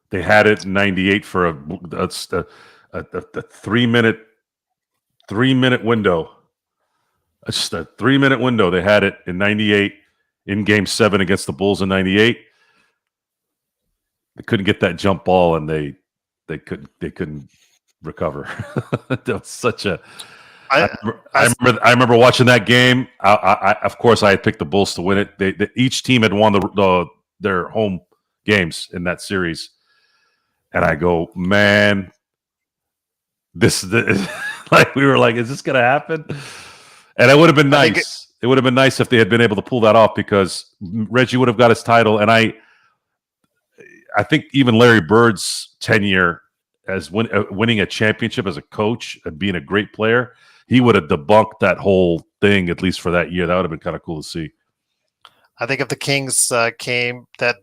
They had it in '98 for a 3-minute window. Just a 3-minute window. They had it in '98 in Game 7 against the Bulls in '98. They couldn't get that jump ball, and they couldn't recover. That was such a. I remember watching that game. I of course I had picked the Bulls to win it. Each team had won their home games in that series, and I go, man, this like we were like, is this gonna happen? And it would have been nice. It would have been nice if they had been able to pull that off, because Reggie would have got his title, and I think even Larry Bird's tenure as winning a championship as a coach and being a great player, he would have debunked that whole thing, at least for that year. That would have been kind of cool to see. I think if the Kings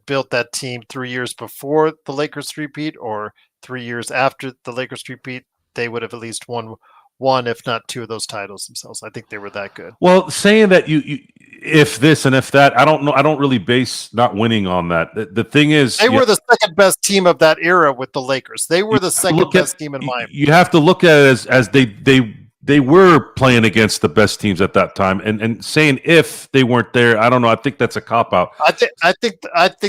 built that team 3 years before the Lakers repeat or 3 years after the Lakers repeat, they would have at least won one, if not two, of those titles themselves. I think they were that good. Well, saying that you if this and if that, I don't know. I don't really base not winning on that. The thing is, they were the second best team of that era with the Lakers. They were the second best team in my opinion. You have to look at it as they were playing against the best teams at that time, and saying if they weren't there, I don't know. I think that's a cop out. I think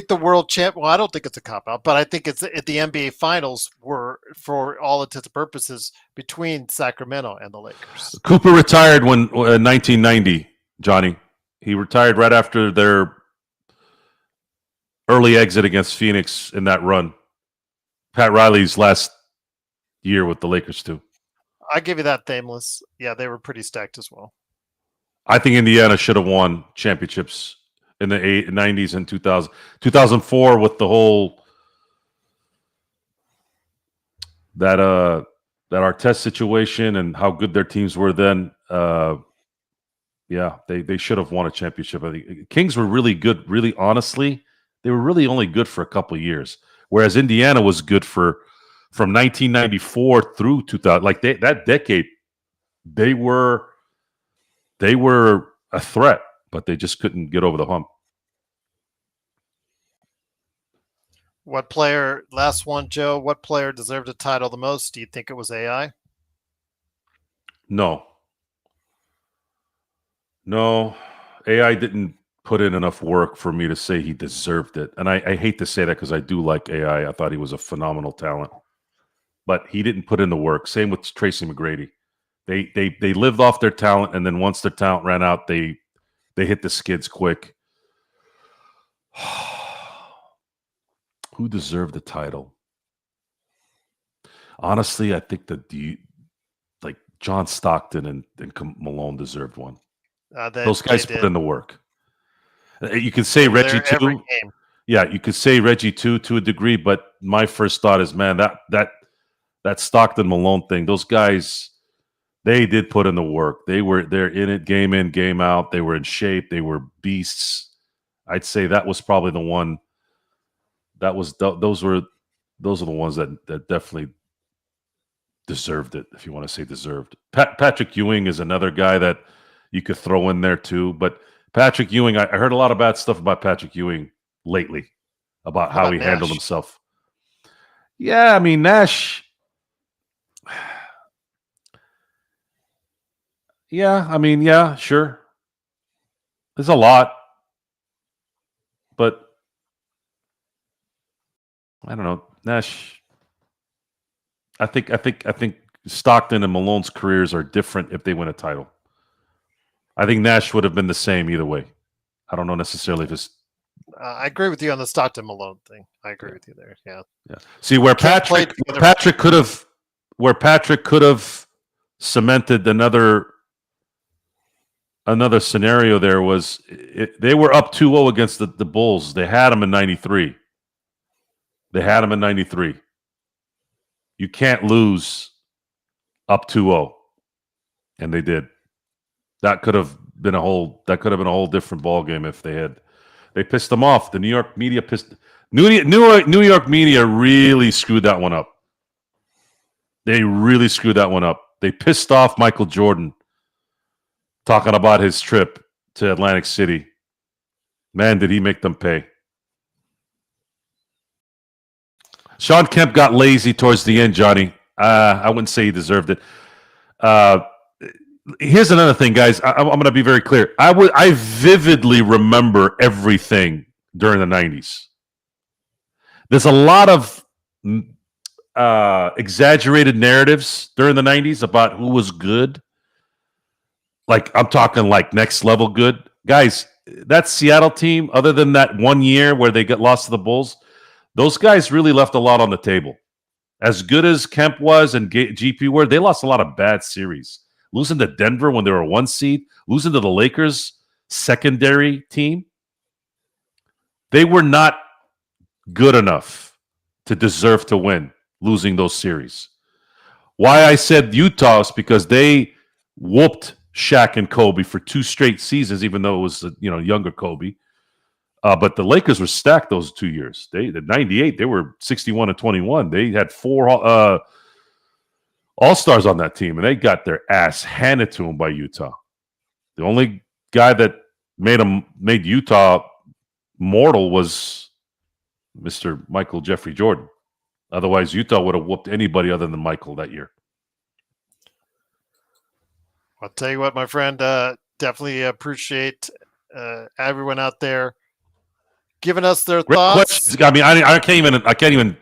the world champ. Well, I don't think it's a cop out, but I think it's at the NBA Finals were, for all intents and purposes, between Sacramento and the Lakers. Cooper retired when 1990. Johnny, he retired right after their early exit against Phoenix in that run. Pat Riley's last year with the Lakers too. I give you that, Thameless. Yeah, they were pretty stacked as well. I think Indiana should have won championships in the 90s and 2000. 2004 with the whole that Artest situation and how good their teams were then. Yeah, they should have won a championship. I think Kings were really good. Really, honestly, they were really only good for a couple of years, whereas Indiana was good from 1994 through 2000. Like that decade, they were a threat, but they just couldn't get over the hump. What player? Last one, Joe. What player deserved a title the most? Do you think it was AI? No, AI didn't put in enough work for me to say he deserved it. And I hate to say that because I do like AI. I thought he was a phenomenal talent. but he didn't put in the work. Same with Tracy McGrady. They lived off their talent, and then once their talent ran out, they hit the skids quick. Who deserved the title? Honestly, I think like John Stockton and Malone deserved one. Those guys put in the work. You can say Reggie too. Yeah, you could say Reggie too to a degree, but my first thought is, man, that Stockton Malone thing, those guys, they did put in the work. They're in it, game in, game out. They were in shape. They were beasts. I'd say that was probably the one. Those are the ones that definitely deserved it, if you want to say deserved. Patrick Ewing is another guy that you could throw in there too. But Patrick Ewing, I heard a lot of bad stuff about Patrick Ewing lately, about how he handled himself. Yeah, I mean, Nash. Yeah, I mean, yeah, sure. There's a lot. But I don't know. Nash. I think Stockton and Malone's careers are different if they win a title. I think Nash would have been the same either way. I don't know necessarily if it's. I agree with you on the Stockton Malone thing. I agree with you there. Yeah. See where Patrick could have cemented another scenario there was they were up 2-0 against the Bulls. They had them in 93. You can't lose up 2-0. And they did. That could have been a whole different ball game if they pissed them off. The New York media New York media really screwed that one up. They really screwed that one up. They pissed off Michael Jordan talking about his trip to Atlantic City. Man, did he make them pay. Sean Kemp got lazy towards the end, Johnny. I wouldn't say he deserved it. Here's another thing, guys. I'm going to be very clear. I vividly remember everything during the 90s. There's a lot of exaggerated narratives during the 90s about who was good. Like, I'm talking like next level good. Guys, that Seattle team, other than that 1 year where they got lost to the Bulls, those guys really left a lot on the table. As good as Kemp was and GP were, they lost a lot of bad series. Losing to Denver when they were 1 seed, losing to the Lakers secondary team. They were not good enough to deserve to win, losing those series. Why I said Utah is because they whooped Shaq and Kobe for 2 straight seasons, even though it was younger Kobe. But the Lakers were stacked those 2 years. The 98, they were 61-21. They had 4 All-Stars on that team, and they got their ass handed to them by Utah. The only guy that made Utah mortal was Mr. Michael Jeffrey Jordan. Otherwise, Utah would have whooped anybody other than Michael that year. I'll tell you what, my friend, definitely appreciate everyone out there giving us their thoughts. I mean, I can't even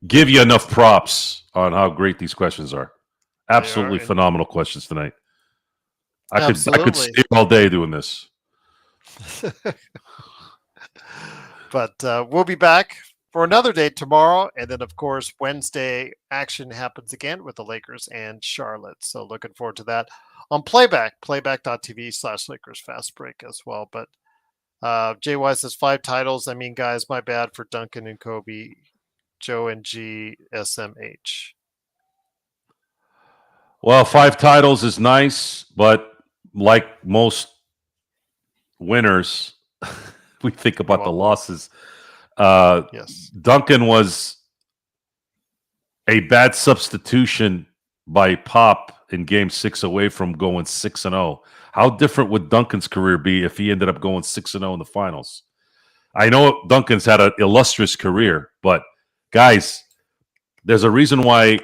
give you enough props on how great these questions are. Absolutely phenomenal questions tonight. I could stay all day doing this. But we'll be back for another day tomorrow. And then, of course, Wednesday action happens again with the Lakers and Charlotte. So looking forward to that on playback.tv/Lakers Fast Break as well. But JY says 5 titles. I mean, guys, my bad for Duncan and Kobe, Joe and G, SMH. Well, 5 titles is nice, but like most winners, we think about the losses. Yes. Duncan was a bad substitution by Pop in Game 6 away from going 6-0. How different would Duncan's career be if he ended up going 6-0 in the finals? I know Duncan's had an illustrious career, but guys, there's a reason why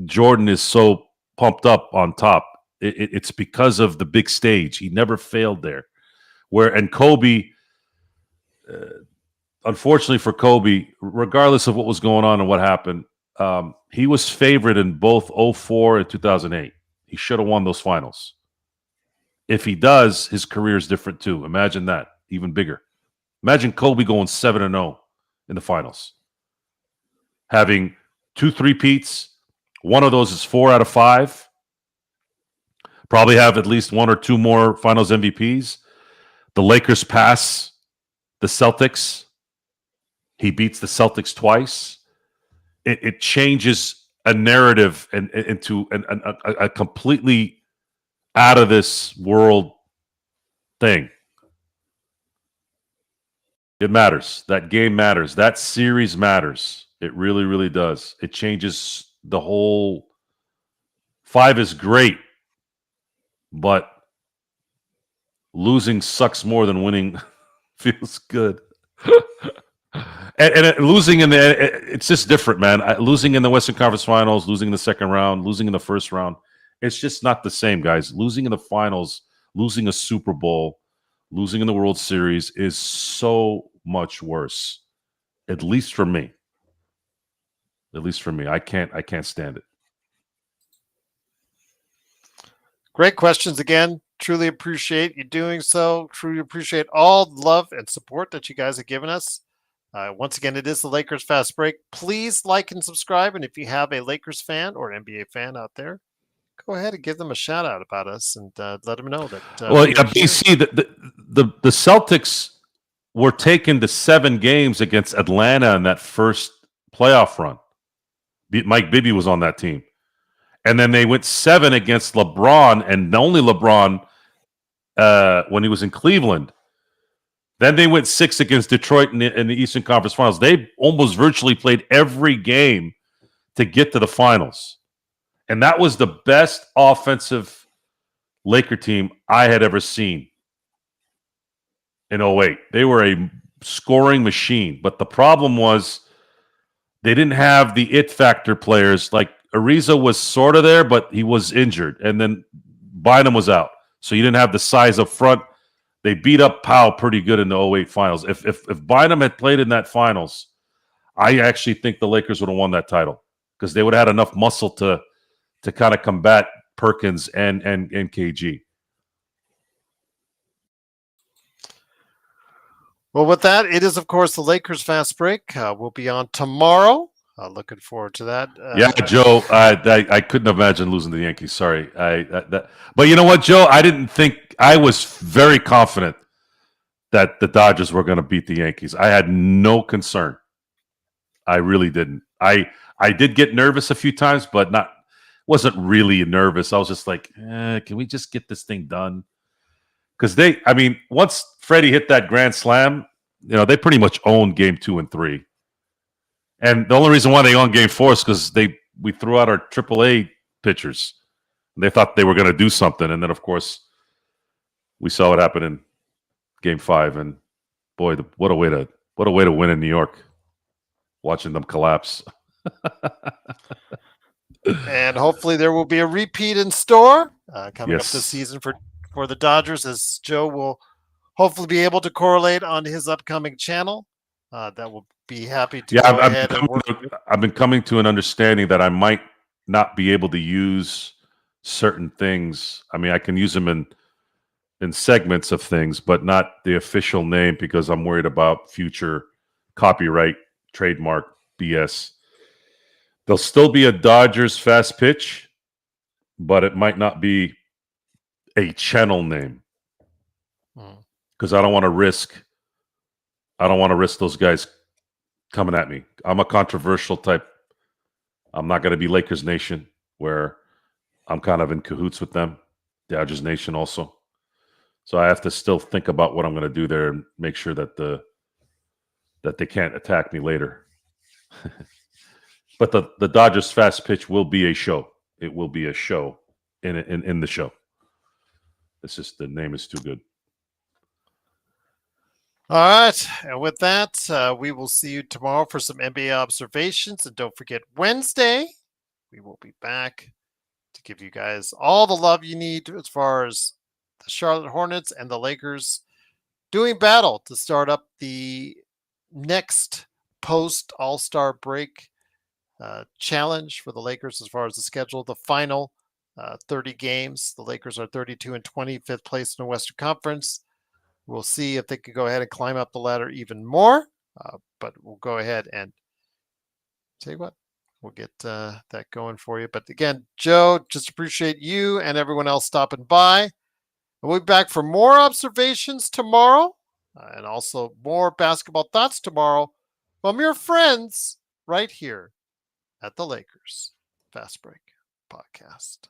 Jordan is so pumped up on top. It's because of the big stage. He never failed there. And Kobe, unfortunately for Kobe, regardless of what was going on and what happened, He was favored in both 04 and 2008. He should have won those finals. If he does, his career is different too. Imagine that, even bigger. Imagine Kobe going 7-0 in the finals, having 2 3-peats. One of those is 4 out of 5. Probably have at least 1 or 2 more finals MVPs. The Lakers pass the Celtics. He beats the Celtics twice. It changes a narrative and into a completely out of this world thing. It matters. That game matters. That series matters. It really, really does. It changes the whole. 5 is great, but losing sucks more than winning feels good. And losing in it's just different, man. Losing in the Western Conference Finals, losing in the second round, losing in the first round, it's just not the same, guys. Losing in the finals, losing a Super Bowl, losing in the World Series is so much worse. At least for me. At least for me. I can't stand it. Great questions again. Truly appreciate you doing so. Truly appreciate all the love and support that you guys have given us. Once again, it is the Lakers Fast Break. Please like and subscribe. And if you have a Lakers fan or an NBA fan out there, go ahead and give them a shout out about us and let them know that. Well, BC, the Celtics were taken to 7 games against Atlanta in that first playoff run. Mike Bibby was on that team. And then they went 7 against LeBron, and only LeBron when he was in Cleveland. Then they went 6 against Detroit in the Eastern Conference Finals. They almost virtually played every game to get to the finals. And that was the best offensive Laker team I had ever seen in 08. They were a scoring machine. But the problem was they didn't have the it factor players. Like Ariza was sort of there, but he was injured. And then Bynum was out. So you didn't have the size up front. They beat up Powell pretty good in the 08 finals. If Bynum had played in that finals, I actually think the Lakers would have won that title because they would have had enough muscle to kind of combat Perkins and KG. Well, with that, it is, of course, the Lakers Fast Break. We'll be on tomorrow. Looking forward to that. Yeah, Joe, I couldn't imagine losing to the Yankees. Sorry. But you know what, Joe? I was very confident that the Dodgers were going to beat the Yankees. I had no concern. I really didn't. I did get nervous a few times, but wasn't really nervous. I was just like, can we just get this thing done? Because once Freddie hit that grand slam, they pretty much owned game 2 and 3. And the only reason why they owned game 4 is because we threw out our AAA pitchers. And they thought they were going to do something. And then, of course, we saw what happened in game 5. And boy, what a way to win in New York, watching them collapse. And hopefully there will be a repeat in store coming up Yes. this season for the Dodgers, as Joe will hopefully be able to correlate on his upcoming channel. That will be happy to go ahead and work. I've been coming to an understanding that I might not be able to use certain things. I can use them in segments of things, but not the official name because I'm worried about future copyright, trademark BS. There'll still be a Dodgers Fast Pitch, but it might not be a channel name because I don't want to risk those guys coming at me. I'm a controversial type. I'm not going to be Lakers Nation, where I'm kind of in cahoots with them. Dodgers Nation also. So I have to still think about what I'm going to do there and make sure that they can't attack me later. But the Dodgers Fast Pitch will be a show. It will be a show in the show. It's just the name is too good. All right. And with that, we will see you tomorrow for some NBA observations. And don't forget, Wednesday, we will be back to give you guys all the love you need as far as the Charlotte Hornets and the Lakers doing battle to start up the next post All-Star break challenge for the Lakers as far as the schedule. The final 30 games. The Lakers are 32 and 25th place in the Western Conference. We'll see if they can go ahead and climb up the ladder even more. But we'll go ahead and tell you what, we'll get that going for you. But again, Joe, just appreciate you and everyone else stopping by. We'll be back for more observations tomorrow and also more basketball thoughts tomorrow from your friends right here at the Lakers Fast Break Podcast.